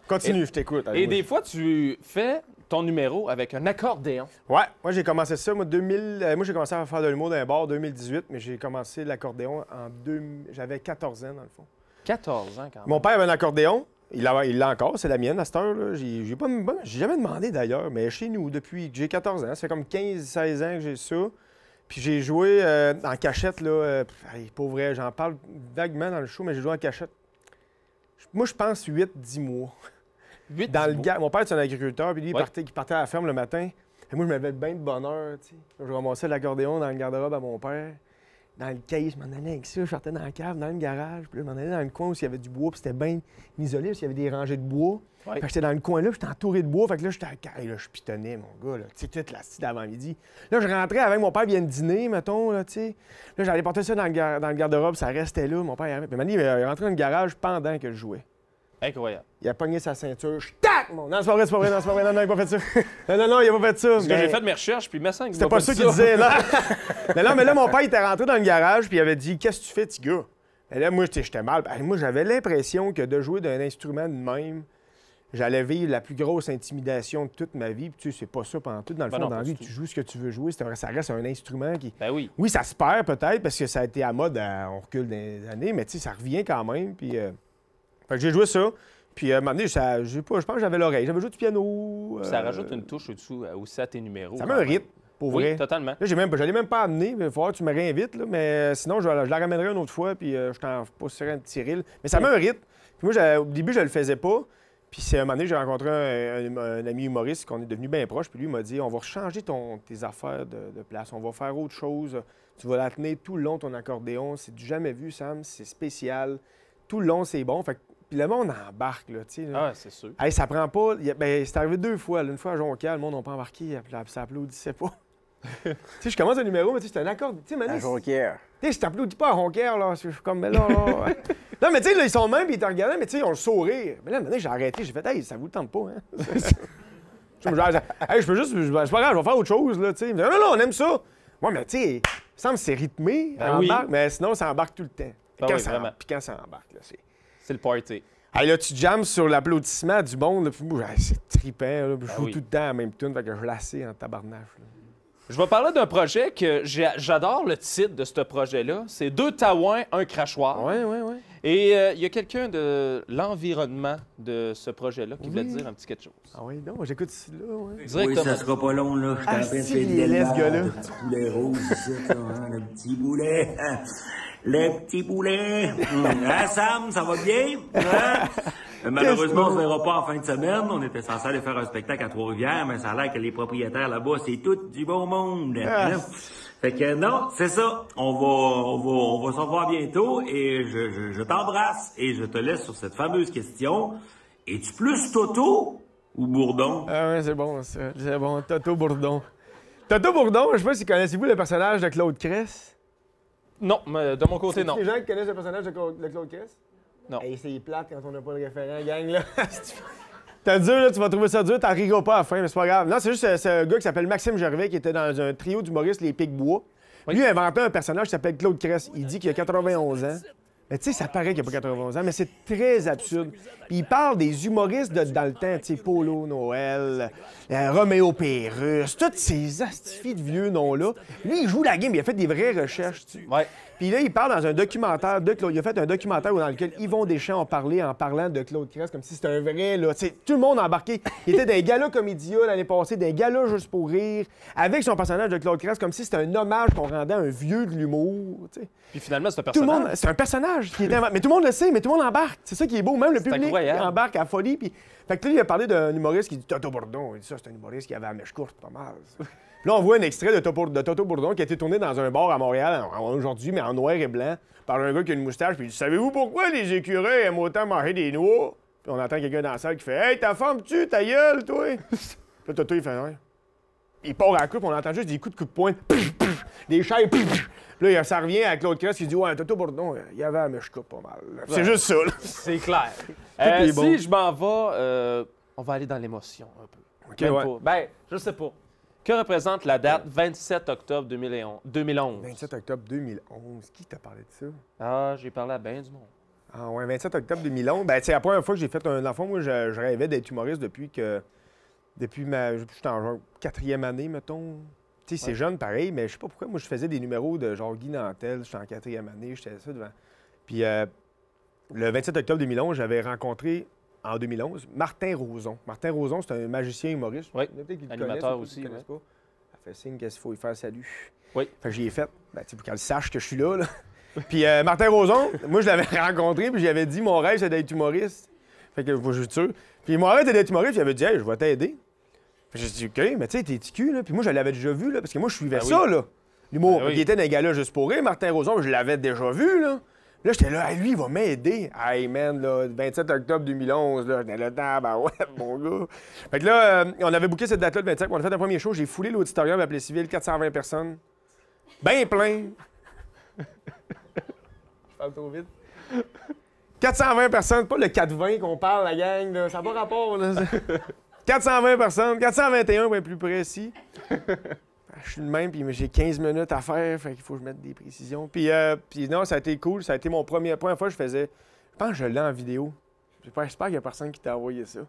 Speaker 7: Continue, je t'écoute.
Speaker 2: Et des fois, tu fais ton numéro avec un accordéon.
Speaker 7: Ouais, moi j'ai commencé ça, moi j'ai commencé à faire de l'humour dans un bar en 2018, mais j'ai commencé l'accordéon j'avais 14 ans dans le fond.
Speaker 2: 14 ans quand même.
Speaker 7: Mon père avait un accordéon, il l'a encore, c'est la mienne à cette heure-là. J'ai jamais demandé d'ailleurs, mais chez nous depuis que j'ai 14 ans, ça fait comme 15-16 ans que j'ai ça. Puis j'ai joué en cachette, là, pour vrai, j'en parle vaguement dans le show, mais j'ai joué en cachette. Moi je pense 8-10 mois. Mon père, c'est un agriculteur, puis lui, il partait à la ferme le matin. Et moi, je me levais bien de bonne heure, tu sais. Je ramassais l'accordéon dans le garde-robe à mon père. Dans le cahier, je m'en allais avec ça. Je sortais dans la cave, dans le garage. Puis là, je m'en allais dans le coin où il y avait du bois, puis c'était bien isolé, parce qu'il y avait des rangées de bois. Puis j'étais dans le coin là, puis j'étais entouré de bois. Fait que là, j'étais à la cave, là, je pitonnais, mon gars, là. Tu sais, toute la cité d'avant-midi. Là, je rentrais avec mon père, vient de dîner, mettons, là, tu sais. Là, j'allais porter ça dans le garde-robe, ça restait là. Mon père, il arrivait. Puis il est rentré dans le garage pendant que je jouais.
Speaker 2: Incroyable.
Speaker 7: Il a pogné sa ceinture. Tac! Non, c'est pas vrai. Non, il a pas fait ça. Non, il a pas fait ça.
Speaker 2: Parce que j'ai fait mes recherches, puis il me semble qu'il
Speaker 7: c'était pas ça qu'il disait, non. non, mais là, mon père, il était rentré dans le garage, puis il avait dit, qu'est-ce que tu fais, petit gars? Et là, moi, j'étais mal. Moi, j'avais l'impression que de jouer d'un instrument de même, j'allais vivre la plus grosse intimidation de toute ma vie. Puis, tu sais, c'est pas ça pendant tout. Dans le fond, dans la vie, tu joues ce que tu veux jouer. Ça reste un instrument qui.
Speaker 2: Ben oui.
Speaker 7: Oui, ça se perd peut-être parce que ça a été à mode, on recule des années, mais tu sais, ça revient quand même. Puis, fait que j'ai joué ça. Puis, à un moment donné, je pense que j'avais l'oreille. J'avais joué du piano.
Speaker 2: Ça rajoute une touche au-dessous aussi à tes numéros.
Speaker 7: Ça met un rythme, pour vrai.
Speaker 2: Oui, totalement.
Speaker 7: Là, je l'ai même pas amené. Il va falloir que tu me réinvites. Là, mais sinon, je la ramènerai une autre fois. Puis, je t'en passerai un petit reel. Mais ça met un rythme. Puis moi, au début, je le faisais pas. Puis c'est un moment donné, j'ai rencontré un ami humoriste qu'on est devenu bien proche. Puis lui, il m'a dit, on va changer tes affaires de place. On va faire autre chose. Tu vas la tenir tout le long, ton accordéon. C'est du jamais vu, Sam. C'est spécial. Tout le long, c'est bon. Fait que, puis le monde embarque, là, tu sais.
Speaker 2: Ah, c'est sûr.
Speaker 7: Hey, ça prend pas... Ben, c'est arrivé 2 fois. Là. Une fois à Jonquière, le monde n'a pas embarqué. Ça applaudissait pas. Tu sais, je commence un numéro, mais tu sais, c'est un accord. Tu sais,
Speaker 3: À Jonquière.
Speaker 7: Tu sais, je t'applaudis pas à Jonquière, là. Je suis comme, mais là... Non, mais tu sais, là, ils sont même, puis ils te regardent, mais tu sais, ils ont le sourire. Mais là, maintenant, j'ai arrêté. J'ai fait, hey, ça vous le tente pas, hein? Hey, je peux juste... C'est pas grave, je vais faire autre chose, là, tu sais. Non, on aime ça. Moi, mais tu sais, il me semble que c'est rythmé,
Speaker 2: Ben oui.
Speaker 7: mais sinon, ça embarque tout le temps.
Speaker 2: Ben oui, vraiment.
Speaker 7: Puis quand ça embarque, là, c'est...
Speaker 2: C'est le party.
Speaker 7: Hey, là, tu jammes sur l'applaudissement du monde, là, puis moi, c'est trippant, là, puis je joue
Speaker 2: oui.
Speaker 7: tout le temps à la même tune, fait que je lassais en tabarnache, là.
Speaker 2: Je vais parler d'un projet que j'adore le titre de ce projet-là. C'est 2 taouins, un crachoir.
Speaker 7: Ouais.
Speaker 2: Et il y a quelqu'un de l'environnement de ce projet-là qui voulait dire un petit quelque chose.
Speaker 7: Ah oui, non, j'écoute ici, là, ouais.
Speaker 8: Oui,
Speaker 2: Directement.
Speaker 8: ça sera pas long, là. Je suis en train de
Speaker 7: si,
Speaker 8: faire
Speaker 7: il est laid, ce gars-là.
Speaker 8: le petit poulet rouge, ici, là, hein, le petit poulet. Le petit poulet. Hein, Sam, ça va bien? Hein? Malheureusement, on se verra pas en fin de semaine. On était censé aller faire un spectacle à Trois-Rivières, mais ça a l'air que les propriétaires là-bas, c'est tout du bon monde. Hein? Fait que non, c'est ça. On va se revoir bientôt et je t'embrasse et je te laisse sur cette fameuse question. Es-tu plus Toto ou Bourdon?
Speaker 7: Ah ouais, c'est bon, ça. C'est bon, Toto Bourdon. Toto Bourdon, je sais pas si connaissez-vous le personnage de Claude Cress?
Speaker 2: Non, mais de mon côté, non.
Speaker 7: Les gens qui connaissent le personnage de Claude Cress?
Speaker 2: Non.
Speaker 7: Hey, c'est plate quand on n'a pas le référent, gang, là. T'as dur, là, tu vas trouver ça dur, t'en riras pas à la fin, mais c'est pas grave. Non, c'est juste c'est un gars qui s'appelle Maxime Gervais, qui était dans un trio d'humoristes, les Pic-Bois.
Speaker 2: Oui.
Speaker 7: Lui, il a inventé un personnage qui s'appelle Claude Cress. Il dit qu'il a 91 ans. Mais tu sais, ça paraît qu'il n'a pas 91 ans, mais c'est très absurde. Puis il parle des humoristes dans le temps, tu sais, Polo Noël, Roméo Pérus, tous ces astifies de vieux noms-là. Lui, il joue la game, il a fait des vraies recherches.
Speaker 2: Ouais.
Speaker 7: Puis là, il parle dans un documentaire de Claude. Il a fait un documentaire dans lequel Yvon Deschamps a parlé en parlant de Claude Cress, comme si c'était un vrai, là. Tu sais, tout le monde a embarqué. Il était dans les galas Comédia l'année passée, des galas Juste pour rire, avec son personnage de Claude Cress, comme si c'était un hommage qu'on rendait à un vieux de l'humour, tu sais.
Speaker 2: Puis finalement, c'est un
Speaker 7: Tout le
Speaker 2: personnage.
Speaker 7: monde, c'est un personnage qui était mais tout le monde le sait, mais tout le monde embarque. C'est ça qui est beau, même le public
Speaker 2: incroyable.
Speaker 7: embarque à folie. Puis... Fait que là, il a parlé d'un humoriste qui dit Toto Bourdon. Il dit ça, c'est un humoriste qui avait la mèche courte, pas mal. Puis là, on voit un extrait de Toto Bourdon qui a été tourné dans un bar à Montréal aujourd'hui, mais en noir et blanc, par un gars qui a une moustache. Puis il dit savez-vous pourquoi les écureuils aiment autant manger des noix? Puis on entend quelqu'un dans la salle qui fait hey, ta femme, tu ta gueule, toi? Puis là, Toto, il fait ouais. Il part à la coupe, on entend juste des coups de poing, des chaises. Puis là, ça revient à Claude Cress qui dit ouais, Toto Bourdon, il y avait la mèche courte pas mal. C'est juste ça, là.
Speaker 2: C'est clair.
Speaker 7: est
Speaker 2: Si
Speaker 7: bon.
Speaker 2: je m'en vais, on va aller dans l'émotion un peu.
Speaker 7: OK,
Speaker 2: Même
Speaker 7: ouais.
Speaker 2: pas. Ben, je sais pas. Que représente la date 27 octobre 2011?
Speaker 7: 27 octobre 2011. Qui t'a parlé de ça?
Speaker 2: Ah, j'ai parlé à ben du monde.
Speaker 7: Ah ouais, 27 octobre 2011. Ben, c'est la première fois que j'ai fait un enfant. Moi, je rêvais d'être humoriste depuis ma... J'étais en genre 4e année, mettons. Tu sais, c'est jeune, pareil, mais je sais pas pourquoi. Moi, je faisais des numéros de genre Guy Nantel. J'étais en 4e année, j'étais ça devant. Puis le 27 octobre 2011, j'avais rencontré, en 2011, Martin Roson. Martin Roson, c'est un magicien humoriste.
Speaker 2: Oui,
Speaker 7: Peut-être qu'ils le
Speaker 2: animateur
Speaker 7: connaissent,
Speaker 2: aussi,
Speaker 7: ils le connaissent pas. Elle fait signe qu'est-ce qu'il faut y faire salut.
Speaker 2: Oui.
Speaker 7: Fait que j'y ai fait. Ben, tu sais, pour qu'elle sache que je suis là, là. Puis Martin Roson, moi, je l'avais rencontré, puis j'avais dit, mon rêve, c'est d'être humoriste. Fait que je suis sûr. Puis mon rêve, c'était d'être humoriste, puis j'avais dit, hey, je vais t'aider. Fait que j'ai dit, OK, mais tu sais, t'es TQ, là. Puis moi, je l'avais déjà vu, là, parce que moi, je suivais ça, là. L'humour.
Speaker 2: Ben oui.
Speaker 7: Il était dans les gars-là juste pour rire. Martin Roson, je l'avais déjà vu, là. Là, j'étais là, hey, lui, il va m'aider. Hey, man, là, 27 octobre 2011, là, j'étais là, ouais, mon gars. Fait que là, on avait booké cette date-là, le 25, on a fait un premier show, j'ai foulé l'auditorium à Plessis-Ville, 420 personnes. Ben plein. Je parle trop vite. 420 personnes, pas le 420 qu'on parle, la gang, là, ça n'a pas rapport, là. 420 personnes, 421 pour être plus précis. Je suis le même, puis j'ai 15 minutes à faire, fait qu'il faut que je mette des précisions. Puis non, ça a été cool. Ça a été première fois que je faisais... Je pense que je l'ai en vidéo. J'espère qu'il n'y a personne qui t'a envoyé ça.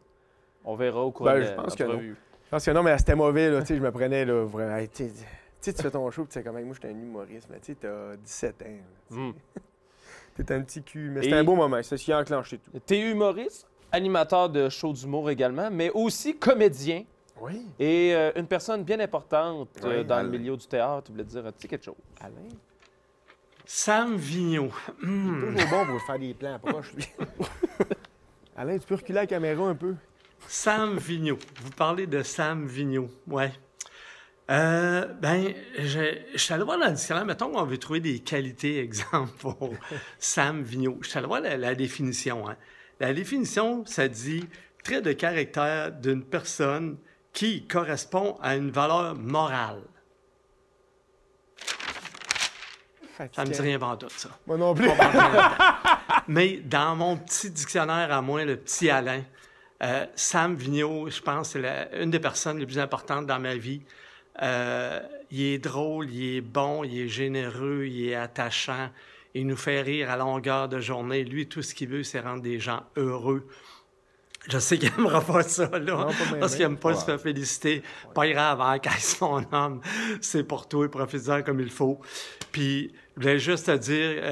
Speaker 2: On verra au cours
Speaker 7: Ben,
Speaker 2: de
Speaker 7: je pense que non.
Speaker 2: l'entrevue.
Speaker 7: Je pense que non, mais c'était mauvais, là. Tu sais, je me prenais, là, vraiment... Hey, tu sais, tu fais ton show, puis tu sais, comme moi, j'étais un humoriste, mais tu sais, t'as 17 ans. T'es un petit cul. Mais c'était un beau moment. C'est ce qui a enclenché tout.
Speaker 2: T'es humoriste, animateur de shows d'humour également, mais aussi comédien.
Speaker 7: Oui.
Speaker 2: Et une personne bien importante
Speaker 7: Oui,
Speaker 2: dans
Speaker 7: Alain.
Speaker 2: le milieu du théâtre, tu voulais dire un petit quelque chose.
Speaker 7: Alain.
Speaker 8: Sam Vigneault.
Speaker 7: Toujours bon pour faire des plans proches, lui. Alain, tu peux reculer la caméra un peu?
Speaker 9: Sam Vigneault. Vous parlez de Sam Vigneault, ouais. Je suis allé voir dans le dictionnaire, mettons qu'on veut trouver des qualités, exemple, pour Sam Vigneault. Je suis allé voir la définition. Hein. La définition, ça dit « trait de caractère d'une personne qui correspond à une valeur morale ». Ça me dit rien tout ça.
Speaker 7: Moi non plus.
Speaker 9: Mais dans mon petit dictionnaire à moi, le petit Alain, Sam Vigneault, je pense que c'est une des personnes les plus importantes dans ma vie. Il est drôle, il est bon, il est généreux, il est attachant. Il nous fait rire à longueur de journée. Lui, tout ce qu'il veut, c'est rendre des gens heureux. Je sais qu'il n'aimera pas ça, là, non, parce qu'il n'aime pas se faire féliciter. Pas grave, encaisse mon homme. C'est pour toi, profite-en comme il faut. Puis, je voulais juste te dire,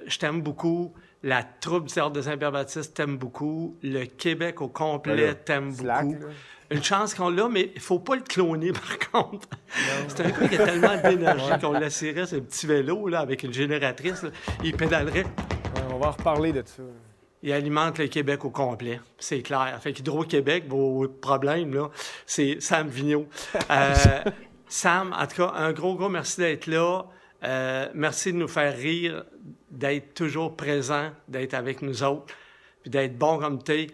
Speaker 9: je t'aime beaucoup. La troupe du Théâtre de Saint-Pierre-Baptiste t'aime beaucoup. Le Québec au complet t'aime beaucoup. Là. Une chance qu'on l'a, mais il ne faut pas le cloner, par contre. C'est un gars qui a tellement d'énergie qu'on laisserait ce petit vélo là, avec une génératrice. Là, il pédalerait.
Speaker 7: On va en reparler de ça.
Speaker 9: Il alimente le Québec au complet, c'est clair. Fait qu'Hydro-Québec, vos problèmes, là, c'est Sam Vigneault. Sam, en tout cas, un gros merci d'être là. Merci de nous faire rire, d'être toujours présent, d'être avec nous autres, puis d'être bon comme t'es.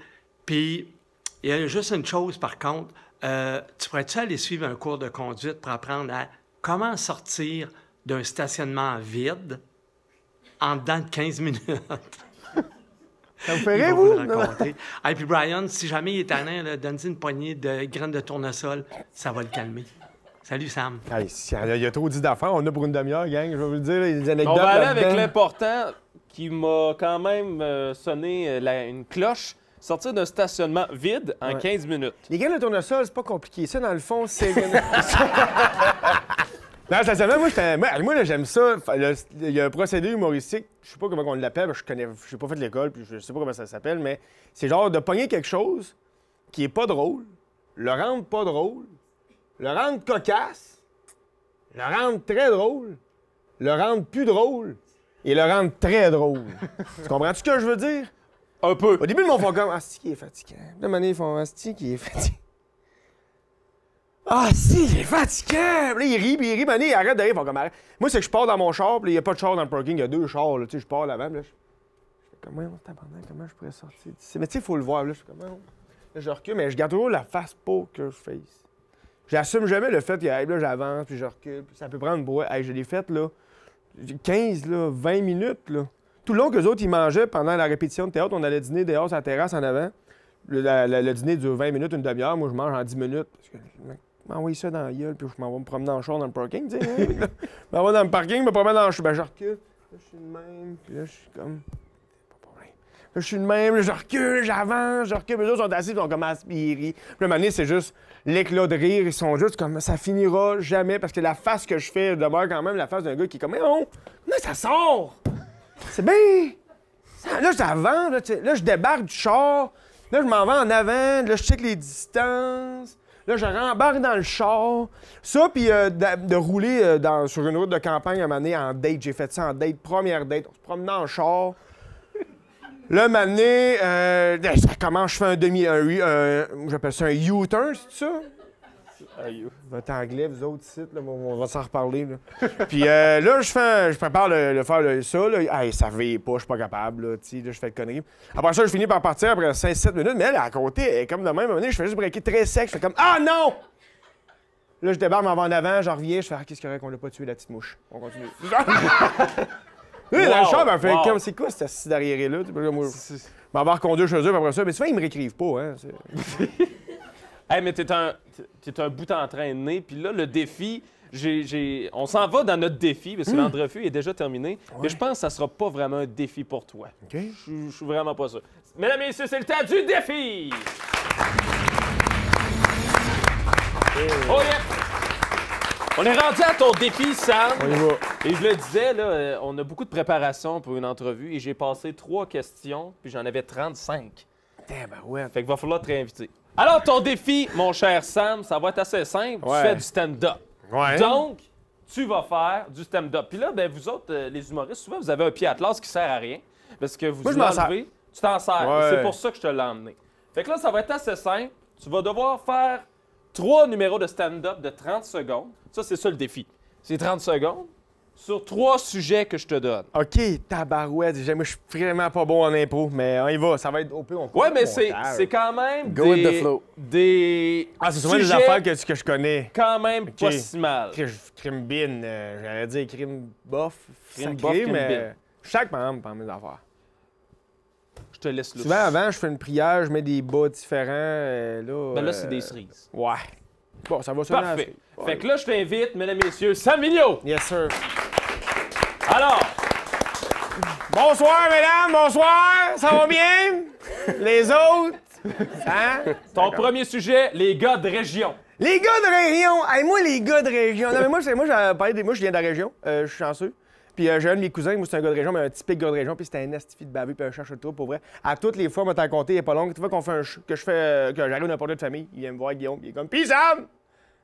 Speaker 9: Puis, il y a juste une chose, par contre. Tu pourrais-tu aller suivre un cours de conduite pour apprendre à comment sortir d'un stationnement vide en dedans de 15 minutes?
Speaker 7: Ça vous fait rire, vous?
Speaker 9: Et puis Brian, si jamais il est tannant, donne-lui une poignée de graines de tournesol, ça va le calmer. Salut, Sam.
Speaker 7: Hey, il y a trop dit d'affaires. On a pour une demi-heure, gang. Je vais vous le dire, les anecdotes.
Speaker 2: On va aller avec l'important qui m'a quand même sonné une cloche. Sortir d'un stationnement vide en 15 minutes.
Speaker 7: Les graines de tournesol, c'est pas compliqué. Ça, dans le fond, c'est... Non, stationnement, moi là, j'aime ça. Il y a un procédé humoristique. Je sais pas comment on l'appelle. Je n'ai pas fait de l'école, puis je sais pas comment ça s'appelle, mais c'est genre de pogner quelque chose qui est pas drôle, le rendre pas drôle, le rendre cocasse, le rendre très drôle, le rendre plus drôle et le rendre très drôle. Tu comprends-tu ce que je veux dire?
Speaker 2: Un peu.
Speaker 7: Au début, le monde font comme « Asti qui est fatiguant ». De manière, ils font « Asti qui est fatiguant ». Ah, si, il est fatiguant! Puis là, il rit, puis il arrête de rire, ils font comme arrête. Moi, c'est que je pars dans mon char, puis il n'y a pas de char dans le parking, il y a 2 chars, là, tu sais, je pars là-bas, là, je fais comme, comment je pourrais sortir d'ici? Mais tu sais, il faut le voir, là, je fais comme, là, je recule, mais je garde toujours la face poker face. J'assume jamais le fait que là, j'avance, puis je recule, puis ça peut prendre une brouette. Hey, je l'ai fait, là, 15, là, 20 minutes, là. Tout le long qu'eux autres, ils mangeaient pendant la répétition de théâtre, on allait dîner dehors sur la terrasse en avant. Le dîner dure 20 minutes, une demi-heure, moi, je mange en 10 minutes. Parce que, m'envoie ça dans la gueule, puis je m'en vais me promener en char dans le parking, tu sais. Hein? Je m'en vais dans le parking, me promène dans le char. Ben, je recule. Là, je suis le même, puis là, je suis comme. Pas de problème. Là, je suis le même, là, je recule, j'avance, je recule. Les autres sont assis, ils sont comme aspirés. Puis là, maintenant, c'est juste l'éclat de rire. Ils sont juste comme ça finira jamais, parce que la face que je fais demeure quand même la face d'un gars qui est comme, mais non, là, ça sort. C'est bien. Là, j'avance, là, je débarque du char. Là, je m'en vais en avant. Là, je check les distances. Là, je rembarque dans le char. Ça, puis de rouler sur une route de campagne à un moment donné en date. J'ai fait ça en date, première date. On se promenait en char. Là, un moment donné, comment je fais j'appelle ça un U-turn, c'est ça? Votre anglais, vous autres ici, là, on va s'en reparler. Là. Puis là, je prépare faire ça. Là. Hey, ça veille pas, je suis pas capable. Là, là, je fais de conneries. Après ça, je finis par partir après 5-7 minutes. Mais elle, à côté, elle est comme de même. À un moment donné, je fais juste breaker très sec. Je fais comme « Ah non! » Là, je débarque, m'en vais en avant, j'en reviens. Je fais « Ah, qu'est-ce qu'il y aurait qu'on l'a pas tué, la petite mouche? » On continue. Là, dans le char, elle fait comme « C'est quoi cette assise d'arriéré-là? » Je m'en vais reconduire chez eux, puis après ça. Mais souvent, ils me réécrivent pas. Hein,
Speaker 2: hey, mais t'es un bout en train de nez, puis là, le défi, on s'en va dans notre défi, parce que l'entrevue est déjà terminée, mais je pense que ça sera pas vraiment un défi pour toi.
Speaker 7: OK.
Speaker 2: Je suis vraiment pas sûr. Mesdames et messieurs, c'est le temps du défi! Oh yeah! On est rendu à ton défi, Sam.
Speaker 7: On y va.
Speaker 2: Et je le disais, là, on a beaucoup de préparation pour une entrevue, et j'ai passé 3 questions, puis j'en avais 35.
Speaker 7: Ben ouais.
Speaker 2: Fait qu'il va falloir te réinviter. Alors, ton défi, mon cher Sam, ça va être assez simple.
Speaker 7: Ouais.
Speaker 2: Tu fais du stand-up.
Speaker 7: Ouais.
Speaker 2: Donc, tu vas faire du stand-up. Puis là, ben, vous autres, les humoristes, souvent, vous avez un pied à atlas qui sert à rien. Parce que vous
Speaker 7: Moi, je m'en sers.
Speaker 2: enlevez. Tu t'en sers.
Speaker 7: Ouais.
Speaker 2: C'est pour ça que je te l'ai emmené. Fait que là, ça va être assez simple. Tu vas devoir faire 3 numéros de stand-up de 30 secondes. Ça, c'est ça le défi. C'est 30 secondes sur 3 sujets que je te donne.
Speaker 7: OK, tabarouette. Moi, je suis vraiment pas bon en impro, mais on y va. Ça va être au pire, on
Speaker 2: Ouais, mais c'est quand même
Speaker 3: Go with the flow.
Speaker 2: des
Speaker 7: Ah, c'est souvent des
Speaker 2: sujets
Speaker 7: affaires que je connais.
Speaker 2: quand même pas si mal.
Speaker 7: Crime bin, j'allais dire crime bof,
Speaker 2: Crime
Speaker 7: sacré,
Speaker 2: bof, crime
Speaker 7: mais
Speaker 2: bin.
Speaker 7: chaque membre prend mes affaires.
Speaker 2: Je te laisse là.
Speaker 7: Souvent, avant, je fais une prière, je mets des bas différents.
Speaker 2: Ben là, c'est des cerises.
Speaker 7: Ouais. Bon, ça va sonner
Speaker 2: Parfait.
Speaker 7: assez. Ouais.
Speaker 2: Fait que là, je t'invite, mesdames et messieurs, Sam Vigneault.
Speaker 7: Yes, sir.
Speaker 2: Alors,
Speaker 7: Bonsoir, mesdames, bonsoir. Ça va bien? Les autres? Hein?
Speaker 2: ton premier sujet, les gars de région.
Speaker 7: Les gars de région! Hey, moi, les gars de région! Non, mais moi, je viens de la région. Je suis chanceux. Puis j'ai un de mes cousins, moi, c'est un gars de région, mais un typique gars de région. Puis c'était un estifi de babu, puis un cherche de trou, pour vrai. À toutes les fois, moi, t'en compté, il est pas long. Tu vois qu'on fait que j'arrive n'importe où de famille, il vient me voir, Guillaume, puis il est comme, pis Sam!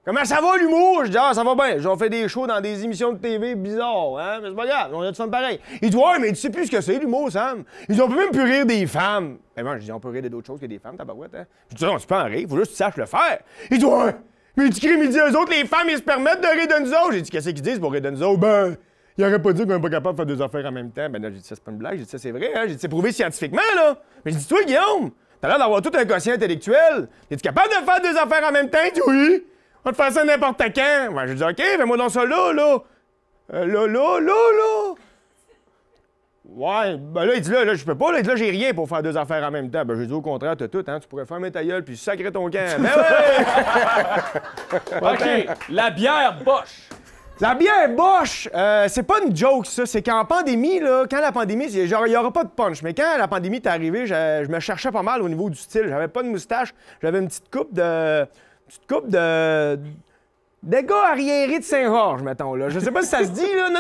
Speaker 7: Comment ça va l'humour? Je dis, ah, ça va bien. J'en fais des shows dans des émissions de TV bizarres, hein? Mais c'est pas grave, on a du fun pareil. Il dit, ouais, mais tu sais plus ce que c'est, l'humour, Sam. Ils dit, on peut même plus rire des femmes. Ben moi, je dis, on peut rire d'autres choses que des femmes, tabarouette, hein? Je dis, non, tu peux en rire, faut juste que tu saches le faire. Il dit, ouais, mais tu cries, il dit, eux autres, les femmes, ils se permettent de rire de nous autres. J'ai dit, qu'est-ce qu'ils disent pour rire de nous autres? Ben, ils auraient pas dit qu'on est pas capable de faire deux affaires en même temps. Ben là, j'ai dit, ça, c'est pas une blague. J'ai dit, ça, c'est vrai, hein? J'ai dit, c'est prouvé scientifiquement, là. Mais j'ai dit, toi, Guillaume, t'as l'air d'avoir tout un quotient intellectuel. Es-tu capable de faire deux affaires en même temps? Il dit, oui. On va te faire ça n'importe quand. Ben, j'ai dit, OK, fais-moi dans ça là. Là. Ouais, ben là, il dit, là, je peux pas. Là, j'ai rien pour faire deux affaires en même temps. Ben, j'ai dit, au contraire, t'as tout, hein. Tu pourrais fermer ta gueule puis sacrer ton camp. Ben ouais!
Speaker 2: OK, la bière Bosch.
Speaker 7: La bière Bosch, c'est pas une joke, ça. C'est qu'en pandémie, là, quand la pandémie, genre, il y aura pas de punch. Mais quand la pandémie est arrivée, je me cherchais pas mal au niveau du style. J'avais pas de moustache. J'avais une petite coupe de gars arriérés de Saint-Georges, mettons, là. Je sais pas si ça se dit, là. Non,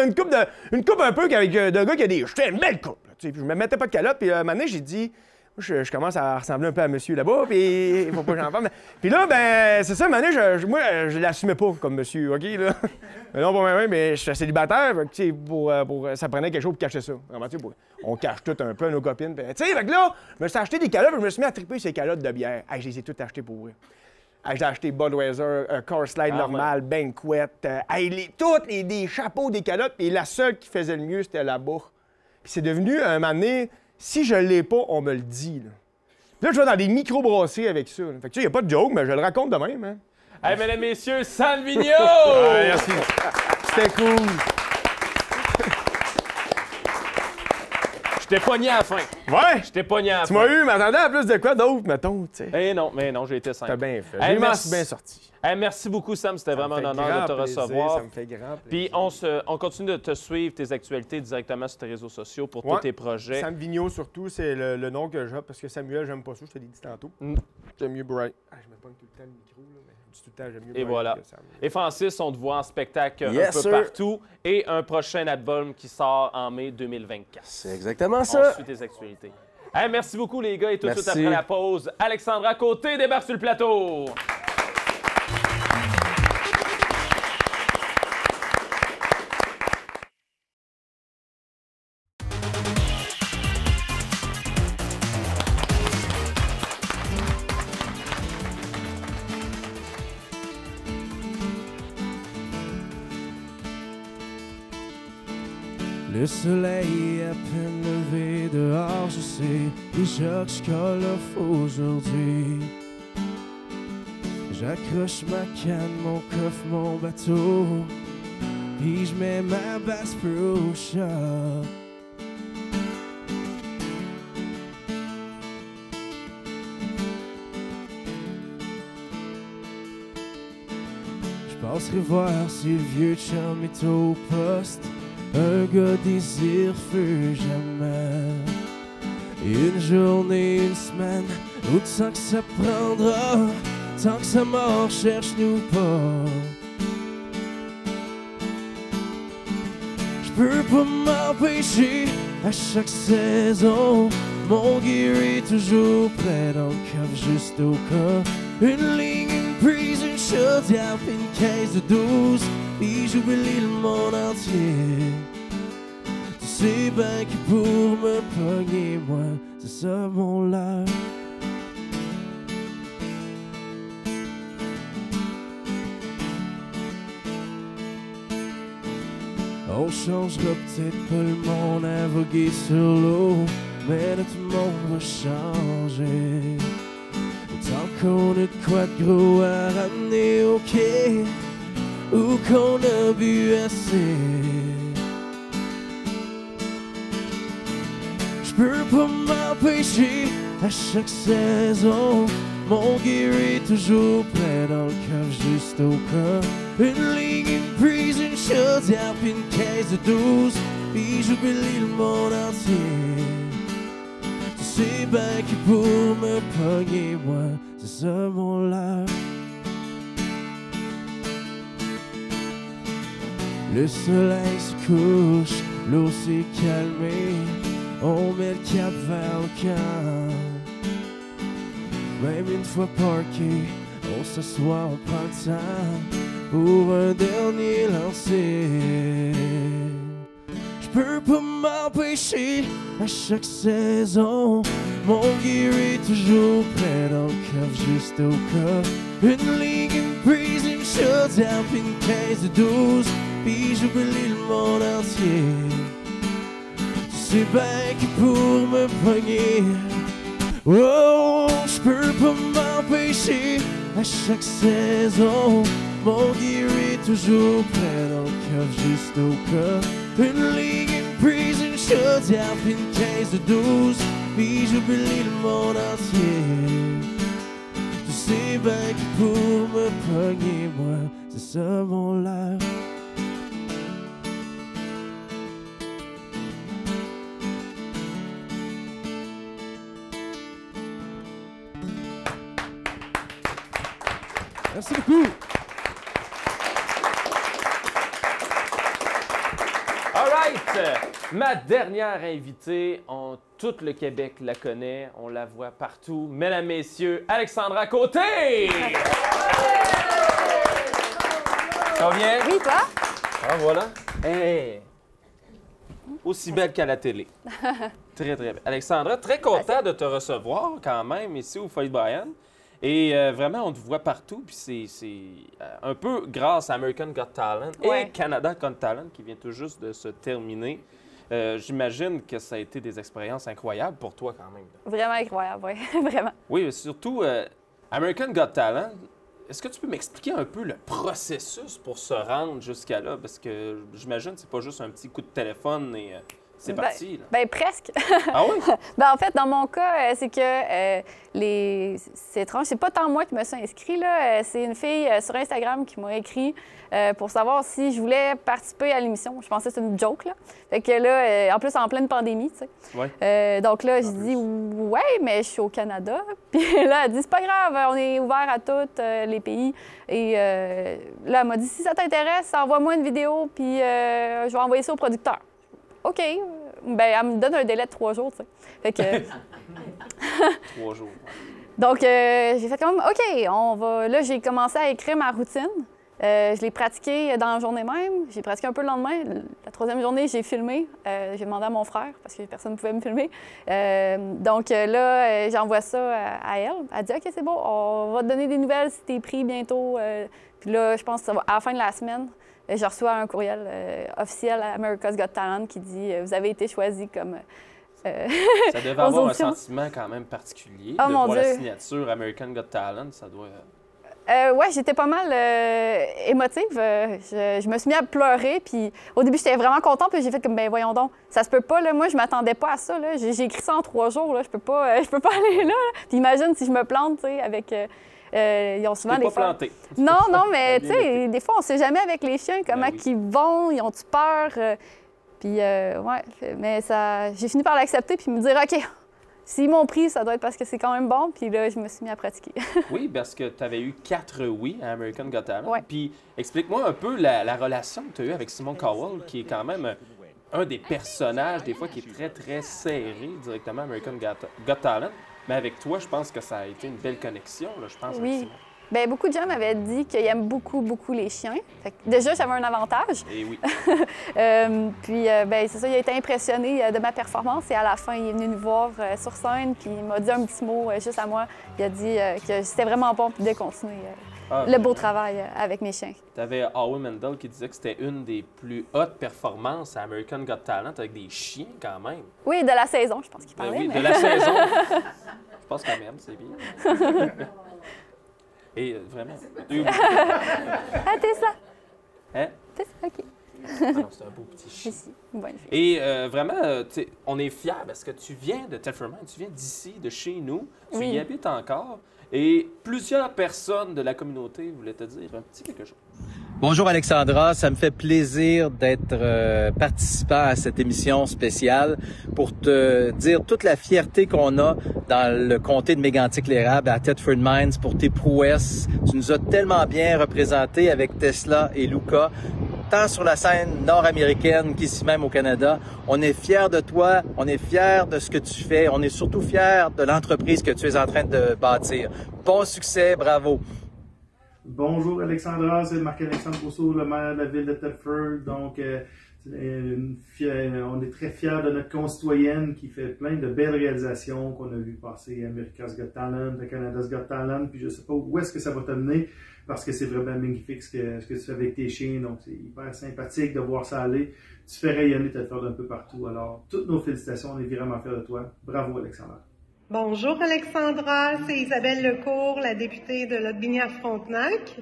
Speaker 7: une coupe un peu avec de gars qui a des... J'étais une belle coupe, là, tu sais. Puis je me mettais pas de calotte, puis un moment donné, j'ai dit... Je commence à ressembler un peu à monsieur là-bas, puis il faut pas que j'en parle. Puis là, ben, c'est ça, un moment donné, moi, je l'assumais pas comme monsieur, OK, là. Mais non, mais je suis célibataire, tu sais, ça prenait quelque chose pour cacher ça. Vraiment, tu sais, on cache tout un peu à nos copines. Tu sais, fait que là, je me suis acheté des calottes, je me suis mis à triper ces calottes de bière. Hey, je les ai toutes achetées pour vrai. Hey, j'ai acheté Budweiser, Car Slide normal, Banquet, des chapeaux, des calottes, puis la seule qui faisait le mieux, c'était la bourre. Puis c'est devenu, un moment donné, si je l'ai pas, on me le dit, là. Là, je vais dans des micro-brasseries avec ça. Là. Fait que tu sais, il n'y a pas de joke, mais je le raconte de même, hein.
Speaker 2: Hey, mesdames, messieurs, Sam Vigneault!
Speaker 7: Merci. C'était cool.
Speaker 2: Je t'ai pogné à la fin.
Speaker 7: Ouais?
Speaker 2: Je t'ai pogné à la
Speaker 7: Tu
Speaker 2: fin.
Speaker 7: m'as eu, m'attendais à plus de quoi d'autre, mettons, tu sais.
Speaker 2: Mais non, j'ai été simple.
Speaker 7: T'as bien fait.
Speaker 2: Hey,
Speaker 7: J'ai
Speaker 2: merci.
Speaker 7: bien sorti.
Speaker 2: Hey, merci beaucoup, Sam. C'était vraiment un honneur de te recevoir.
Speaker 7: Ça me fait grand
Speaker 2: Puis
Speaker 7: plaisir.
Speaker 2: on continue de te suivre, tes actualités directement sur tes réseaux sociaux pour tous
Speaker 7: Ouais.
Speaker 2: tes projets.
Speaker 7: Sam Vigneault, surtout, c'est le nom que j'ai, parce que Samuel, j'aime pas ça, je te l'ai dit tantôt. J'aime mieux Brian. Je me pogne tout le temps le micro, là, mais je dis tout le temps, j'aime mieux
Speaker 2: Et
Speaker 7: Brian
Speaker 2: voilà.
Speaker 7: que Sam.
Speaker 2: Et Francis, on te voit en spectacle
Speaker 3: Yes,
Speaker 2: un peu
Speaker 3: sir.
Speaker 2: partout. Et un prochain album qui sort en mai 2024.
Speaker 3: C'est exactement
Speaker 2: On
Speaker 3: ça.
Speaker 2: suit tes actualités. Hey, merci beaucoup, les gars. Et tout de suite
Speaker 3: Merci.
Speaker 2: après la pause, Alexandra Côté débarque sur le plateau.
Speaker 1: Le soleil est à peine levé dehors, je sais déjà que je colle off aujourd'hui. J'accroche ma canne, mon coffre, mon bateau, puis je mets ma basse pro shop. Je passerai voir si le vieux chum est au poste. Un gars désire feu jamais. Une journée, une semaine, autant que ça prendra. Tant que sa mort cherche-nous pas. Je peux pas m'empêcher à chaque saison. Mon gear est toujours prêt dans le coffre juste au cas. Une ligne, une prise, une chaudière, puis une caisse de 12. Puis j'oublie le monde entier. Tu sais bien que pour me pogner, moi, c'est ça mon leurre. On changera peut-être pas le monde à voguer sur l'eau, mais notre monde va changer. Tant qu'on a de quoi de gros à ramener au quai, ou qu'on a bu assez. J'peux pas m'empêcher à chaque saison. Mon gear est toujours plein dans le coffre juste au cas. Une ligne, une prise, une chaudière, puis une caisse de 12. Puis j'oublie le monde entier. Tu sais bien que pour me pogner, moi, c'est ça mon leurre. Le soleil se couche, l'eau s'est calmée. On met le cap vers le camp. Même une fois parké, on s'assoit, on prend le temps pour un dernier lancer. J'peux pas m'empêcher à chaque saison. Mon gear est toujours prêt dans le coffre juste au cas. Une ligne, une prise, une chaudière, puis une caisse de 12. Puis j'oublie le monde entier. Tu sais bien que pour me pogner, oh, j'peux pas m'empêcher à chaque saison. Mon gear est toujours prêt dans le coffre juste au cas. Une ligne, une prise, une chaudière, puis une caisse de 12. Puis j'oublie le monde entier. Tu sais bien que pour me pogner, moi, c'est ça mon leurre. Merci beaucoup.
Speaker 2: All right! Ma dernière invitée, tout le Québec la connaît, on la voit partout. Mesdames, messieurs, Alexandra Côté! Ça va bien?
Speaker 10: Oui, toi?
Speaker 2: Ah, voilà. Hey. Aussi belle qu'à la télé. Très, très belle. Alexandra, très content de te recevoir quand même ici au Folie de Brian. Et vraiment, on te voit partout, puis c'est un peu grâce à American Got Talent et Canada Got Talent qui vient tout juste de se terminer. J'imagine que ça a été des expériences incroyables pour toi quand même.
Speaker 10: Vraiment incroyable, oui, vraiment.
Speaker 2: Oui, mais surtout, American Got Talent, est-ce que tu peux m'expliquer un peu le processus pour se rendre jusqu'à là? Parce que j'imagine que c'est pas juste un petit coup de téléphone et... c'est parti, là.
Speaker 10: Ben, presque.
Speaker 2: Ah oui?
Speaker 10: Ben, en fait, dans mon cas, c'est que c'est étrange. C'est pas tant moi qui me suis inscrit, là. C'est une fille sur Instagram qui m'a écrit pour savoir si je voulais participer à l'émission. Je pensais que c'était une joke, là. Fait que là, en plus, en pleine pandémie, tu sais.
Speaker 2: Ouais.
Speaker 10: Donc là, j'ai dit, ouais, mais je suis au Canada. Puis là, elle dit, c'est pas grave, on est ouvert à tous les pays. Et là, elle m'a dit, si ça t'intéresse, envoie-moi une vidéo, puis je vais envoyer ça au producteur. OK. Ben, elle me donne un délai de 3 jours, tu sais. Fait que...
Speaker 2: 3 jours.
Speaker 10: Donc, j'ai fait comme, OK, on va... Là, j'ai commencé à écrire ma routine. Je l'ai pratiquée dans la journée même. J'ai pratiqué un peu le lendemain. La 3e journée, j'ai filmé. J'ai demandé à mon frère, parce que personne ne pouvait me filmer. Donc là, j'envoie ça à elle. Elle dit, OK, c'est bon, on va te donner des nouvelles si t'es pris bientôt. Puis là, je pense que ça va, à la fin de la semaine, je reçois un courriel officiel à America's Got Talent qui dit « Vous avez été choisi comme...
Speaker 2: ça devait avoir un sentiment quand même particulier de voir la signature American Got Talent. Ça doit...
Speaker 10: Oui, j'étais pas mal émotive. Je me suis mis à pleurer. Puis au début, j'étais vraiment contente. Puis j'ai fait comme, ben voyons donc, ça se peut pas. Là. Moi, je m'attendais pas à ça. J'ai écrit ça en 3 jours. Là. Je peux pas aller là. Puis imagine si je me plante, tu sais, avec... ils ont souvent des fois...
Speaker 2: planté.
Speaker 10: Non, mais tu sais, des fois, on sait jamais avec les chiens comment ils vont, ils ont-tu peur. Puis, ouais, mais ça... J'ai fini par l'accepter puis me dire, OK, s'ils m'ont pris, ça doit être parce que c'est quand même bon. Puis là, je me suis mis à pratiquer.
Speaker 2: Oui, parce que tu avais eu 4 oui à American Got Talent.
Speaker 10: Ouais.
Speaker 2: Puis explique-moi un peu la relation que tu as eue avec Simon Cowell, qui est quand même un des personnages, des fois, qui est très, très serré directement à American Got Talent. Mais avec toi, je pense que ça a été une belle connexion, là, je pense.
Speaker 10: Oui. Bien, beaucoup de gens m'avaient dit qu'ils aiment beaucoup, beaucoup les chiens. Fait que déjà, j'avais un avantage.
Speaker 2: Et oui.
Speaker 10: Bien, c'est ça, il a été impressionné de ma performance et à la fin, il est venu nous voir sur scène puis il m'a dit un petit mot juste à moi. Il a dit que c'était vraiment bon puis de continuer le beau travail avec mes chiens.
Speaker 2: Tu avais Howie Mandel qui disait que c'était une des plus hautes performances à American Got Talent avec des chiens quand même.
Speaker 10: Oui, de la saison, je pense qu'il parlait.
Speaker 2: Oui,
Speaker 10: mais...
Speaker 2: de la saison. Je pense quand même, c'est bien. Et vraiment.
Speaker 10: Ah, t'es ça?
Speaker 2: Hein?
Speaker 10: T'es ça, OK.
Speaker 2: Ah non, c'est un beau petit chien.
Speaker 10: Ici, bonne fille.
Speaker 2: Et vraiment, on est fiers parce que tu viens de Thetford Mines, tu viens d'ici, de chez nous, tu y habites encore. Et plusieurs personnes de la communauté voulaient te dire un petit quelque chose.
Speaker 11: Bonjour Alexandra, ça me fait plaisir d'être participant à cette émission spéciale pour te dire toute la fierté qu'on a dans le comté de Mégantic-l'Érable à Thetford Mines pour tes prouesses. Tu nous as tellement bien représentés avec Tesla et Luca, tant sur la scène nord-américaine qu'ici même au Canada. On est fiers de toi, on est fiers de ce que tu fais, on est surtout fiers de l'entreprise que tu es en train de bâtir. Bon succès, bravo!
Speaker 12: Bonjour Alexandra, c'est Marc-Alexandre Brousseau, le maire de la ville de Thetford. Donc, on est très fiers de notre concitoyenne qui fait plein de belles réalisations qu'on a vues passer America's Got Talent, Canada's Got Talent, puis je ne sais pas où est-ce que ça va t'amener parce que c'est vraiment magnifique ce que tu fais avec tes chiens, donc c'est hyper sympathique de voir ça aller. Tu fais rayonner Thetford un peu partout, alors toutes nos félicitations, on est vraiment fiers de toi. Bravo Alexandra.
Speaker 13: Bonjour Alexandra, c'est Isabelle Lecourt, la députée de Lotbinière-Frontenac.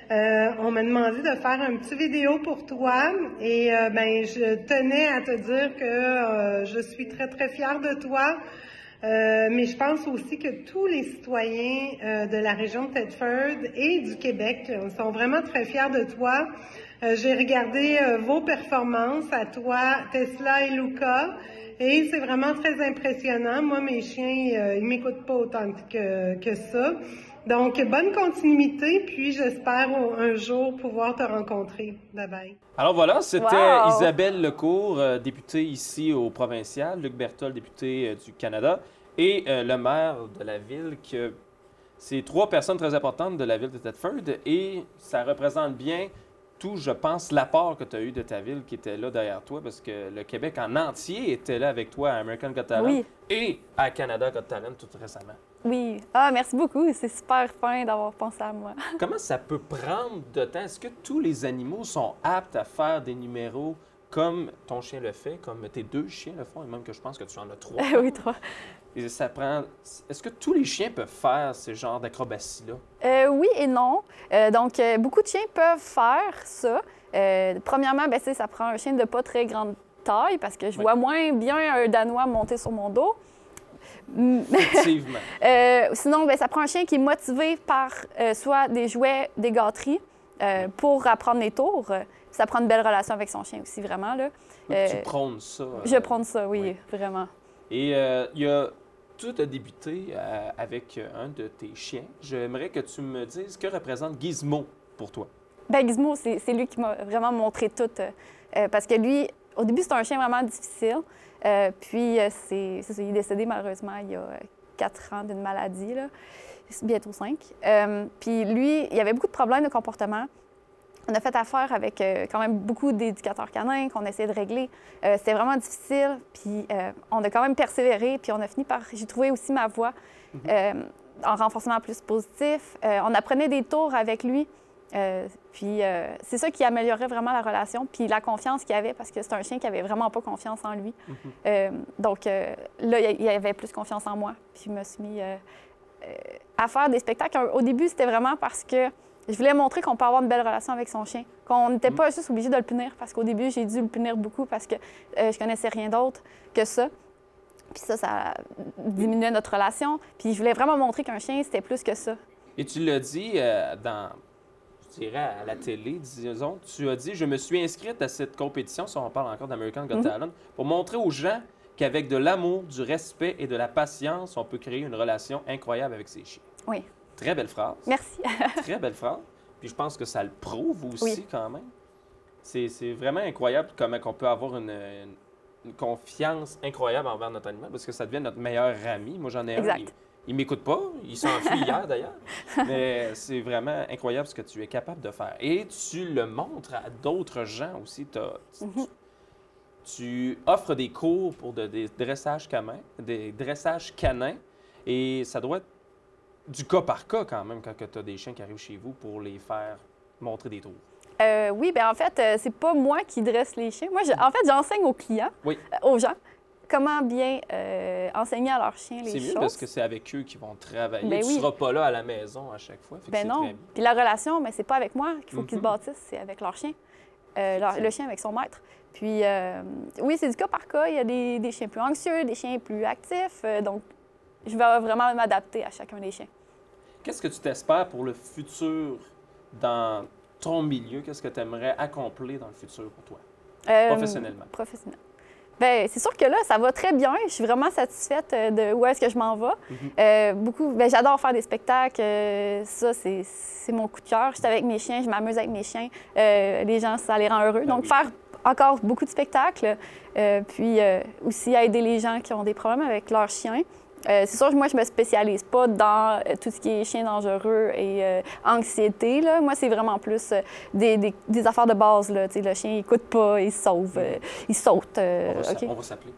Speaker 13: On m'a demandé de faire un petit vidéo pour toi et je tenais à te dire que je suis très très fière de toi, mais je pense aussi que tous les citoyens de la région de Thetford et du Québec sont vraiment très fiers de toi. J'ai regardé vos performances à toi, Tesla et Luca. Et c'est vraiment très impressionnant. Moi, mes chiens, ils m'écoutent pas autant que ça. Donc, bonne continuité, puis j'espère un jour pouvoir te rencontrer. Bye bye.
Speaker 2: Alors voilà, c'était Isabelle Lecourt, députée ici au provincial, Luc Berthold, député du Canada, et le maire de la ville, que c'est trois personnes très importantes de la ville de Thetford, et ça représente bien tout, je pense, l'apport que tu as eu de ta ville qui était là derrière toi, parce que le Québec en entier était là avec toi à American Got Talent et à Canada Got Talent tout récemment.
Speaker 10: Oui. Ah, merci beaucoup. C'est super fin d'avoir pensé à moi.
Speaker 2: Comment ça peut prendre de temps? Est-ce que tous les animaux sont aptes à faire des numéros comme ton chien le fait, comme tes deux chiens le font, et même que je pense que tu en as trois?
Speaker 10: Oui, trois.
Speaker 2: Et ça prend... Est-ce que tous les chiens peuvent faire ce genre d'acrobatie-là?
Speaker 10: Oui et non. Donc, beaucoup de chiens peuvent faire ça. Premièrement, ça prend un chien de pas très grande taille parce que je vois moins bien un Danois monter sur mon dos.
Speaker 2: Effectivement.
Speaker 10: Sinon, ça prend un chien qui est motivé par soit des jouets, des gâteries pour apprendre les tours. Ça prend une belle relation avec son chien aussi, vraiment. Là.
Speaker 2: Tu prônes ça?
Speaker 10: Je prône ça, oui, vraiment.
Speaker 2: Et il y a... Tu as débuté avec un de tes chiens. J'aimerais que tu me dises ce que représente Gizmo pour toi.
Speaker 10: Bien, Gizmo, c'est lui qui m'a vraiment montré tout. Parce que lui, au début, c'était un chien vraiment difficile. Puis, c'est ça, il est décédé malheureusement il y a 4 ans d'une maladie, là. Bientôt 5. Puis lui, il avait beaucoup de problèmes de comportement. On a fait affaire avec quand même beaucoup d'éducateurs canins qu'on essayait de régler. C'était vraiment difficile, puis on a quand même persévéré, puis on a fini par... J'ai trouvé aussi ma voie en renforcement plus positif. On apprenait des tours avec lui, puis c'est ça qui améliorait vraiment la relation, puis la confiance qu'il avait, parce que c'est un chien qui avait vraiment pas confiance en lui. Donc là, il avait plus confiance en moi, puis je me suis mis à faire des spectacles. Au début, c'était vraiment parce que je voulais montrer qu'on peut avoir une belle relation avec son chien, qu'on n'était pas juste obligé de le punir, parce qu'au début, j'ai dû le punir beaucoup parce que je connaissais rien d'autre que ça. Puis ça diminuait notre relation. Puis je voulais vraiment montrer qu'un chien, c'était plus que ça.
Speaker 2: Et tu l'as dit je dirais à la télé, disons, tu as dit « Je me suis inscrite à cette compétition », si on parle encore d'American Got Talent, pour montrer aux gens qu'avec de l'amour, du respect et de la patience, on peut créer une relation incroyable avec ses chiens.
Speaker 10: Oui.
Speaker 2: Très belle phrase.
Speaker 10: Merci.
Speaker 2: Très belle phrase. Puis je pense que ça le prouve aussi quand même. C'est vraiment incroyable comment on peut avoir une confiance incroyable envers notre animal parce que ça devient notre meilleur ami. Moi, j'en ai un. Il m'écoute pas, il s'enfuit hier d'ailleurs. Mais c'est vraiment incroyable ce que tu es capable de faire. Et tu le montres à d'autres gens aussi. Tu offres des cours pour des dressages canins. Et ça doit être du cas par cas quand même quand tu as des chiens qui arrivent chez vous pour les faire montrer des tours.
Speaker 10: Oui, bien en fait, c'est pas moi qui dresse les chiens. Moi, en fait, j'enseigne aux clients, aux gens, comment bien enseigner à leurs chiens les choses.
Speaker 2: C'est mieux parce que c'est avec eux qu'ils vont travailler.
Speaker 10: Ben
Speaker 2: tu ne seras pas là à la maison à chaque fois.
Speaker 10: Ben non. Puis la relation, ben, c'est pas avec moi qu'il faut qu'ils se bâtissent, c'est avec leur chien. Le chien avec son maître. Puis, oui, c'est du cas par cas. Il y a des chiens plus anxieux, des chiens plus actifs. Donc, je vais vraiment m'adapter à chacun des chiens.
Speaker 2: Qu'est-ce que tu t'espères pour le futur dans ton milieu? Qu'est-ce que tu aimerais accomplir dans le futur pour toi, professionnellement?
Speaker 10: Professionnellement. Bien, c'est sûr que là, ça va très bien. Je suis vraiment satisfaite de où est-ce que je m'en vais. J'adore faire des spectacles. Ça, c'est mon coup de cœur. Je suis avec mes chiens, je m'amuse avec mes chiens. Les gens, ça les rend heureux. Donc, faire encore beaucoup de spectacles. Puis aussi aider les gens qui ont des problèmes avec leurs chiens. C'est sûr que moi, je me spécialise pas dans tout ce qui est chien dangereux et anxiété. Là. Moi, c'est vraiment plus des affaires de base. Là. Le chien, il écoute pas, il se sauve, il saute.
Speaker 2: On va s'appeler.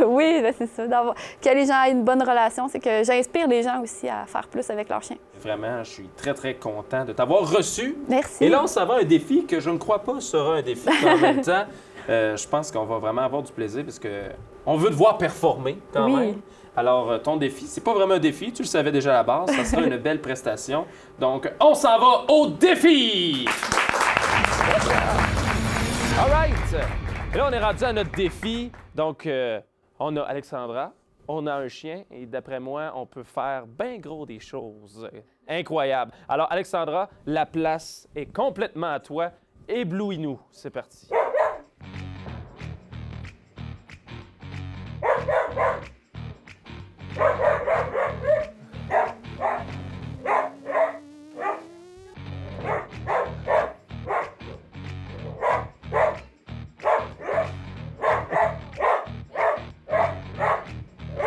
Speaker 10: Oui, ben, c'est ça. Que les gens aient une bonne relation, c'est que j'inspire les gens aussi à faire plus avec leur chien.
Speaker 2: Vraiment, je suis très, très content de t'avoir reçu.
Speaker 10: Merci.
Speaker 2: Et là, on s'en va à un défi que je ne crois pas sera un défi. En même temps, je pense qu'on va vraiment avoir du plaisir parce qu'on veut te voir performer quand même. Alors, ton défi, c'est pas vraiment un défi, tu le savais déjà à la base, ça sera une belle prestation. Donc, on s'en va au défi! All right! Et là, on est rendu à notre défi. Donc, on a Alexandra, on a un chien et d'après moi, on peut faire bien gros des choses incroyables. Alors, Alexandra, la place est complètement à toi. Éblouis-nous. C'est parti.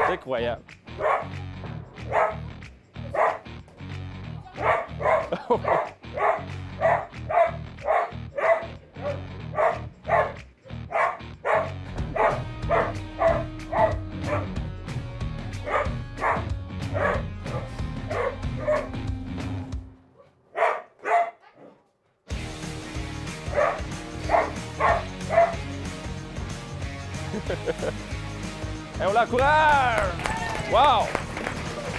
Speaker 2: C'est incroyable. Et on l'encourage! Wow!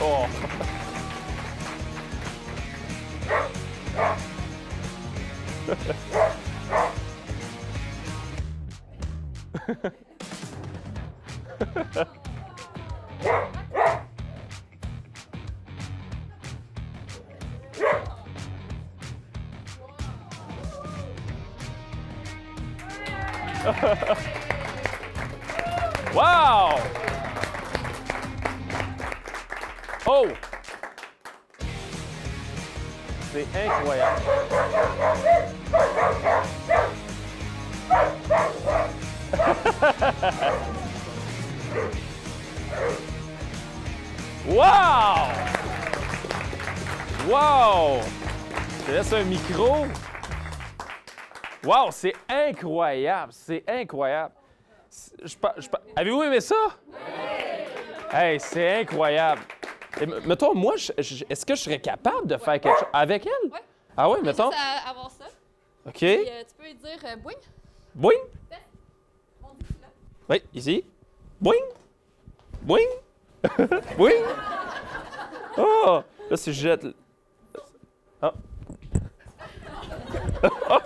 Speaker 2: Oh! Wow! Oh! C'est incroyable. Wow! Wow! Je te laisse un micro. Wow, c'est incroyable. C'est incroyable. Avez-vous aimé ça? Oui! Hey, c'est incroyable. Et, mettons, moi, est-ce que je serais capable de faire quelque chose avec elle?
Speaker 14: Oui.
Speaker 2: Ah oui, mettons.
Speaker 14: Juste avoir ça.
Speaker 2: OK.
Speaker 14: Puis, tu peux lui dire boing.
Speaker 2: Boing.
Speaker 14: On dit là.
Speaker 2: Oui, ici. Boing. Boing. Boing. Oh, là, si je jette. Oh. Oh.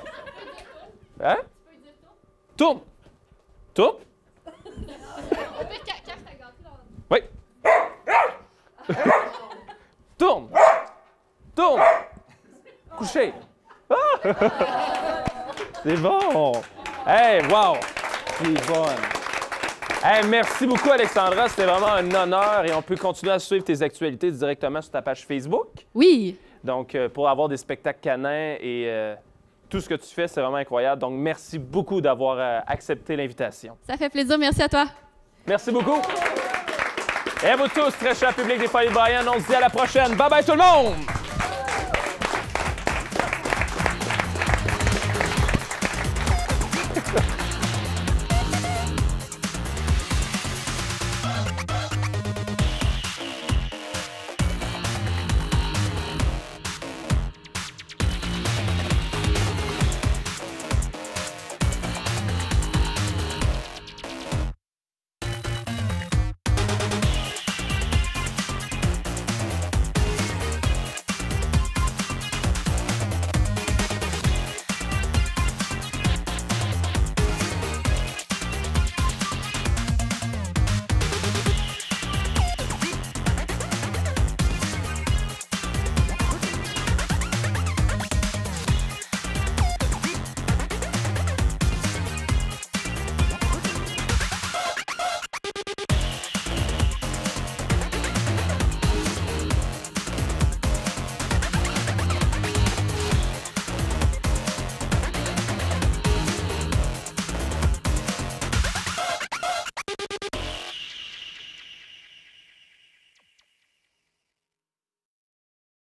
Speaker 2: Hein?
Speaker 14: Tu peux lui dire
Speaker 2: tourne. Tourne.
Speaker 14: On peut cache ta gâteau là.
Speaker 2: Oui. Tourne. Tourne. Couché. Ah! C'est bon. Hey, wow. C'est bonne. Hey, merci beaucoup, Alexandra. C'était vraiment un honneur et on peut continuer à suivre tes actualités directement sur ta page Facebook.
Speaker 14: Oui.
Speaker 2: Donc, pour avoir des spectacles canins et tout ce que tu fais, c'est vraiment incroyable. Donc, merci beaucoup d'avoir accepté l'invitation.
Speaker 14: Ça fait plaisir. Merci à toi.
Speaker 2: Merci beaucoup. Et à vous tous, très cher public des Folies de Brian, on se dit à la prochaine. Bye bye tout le monde!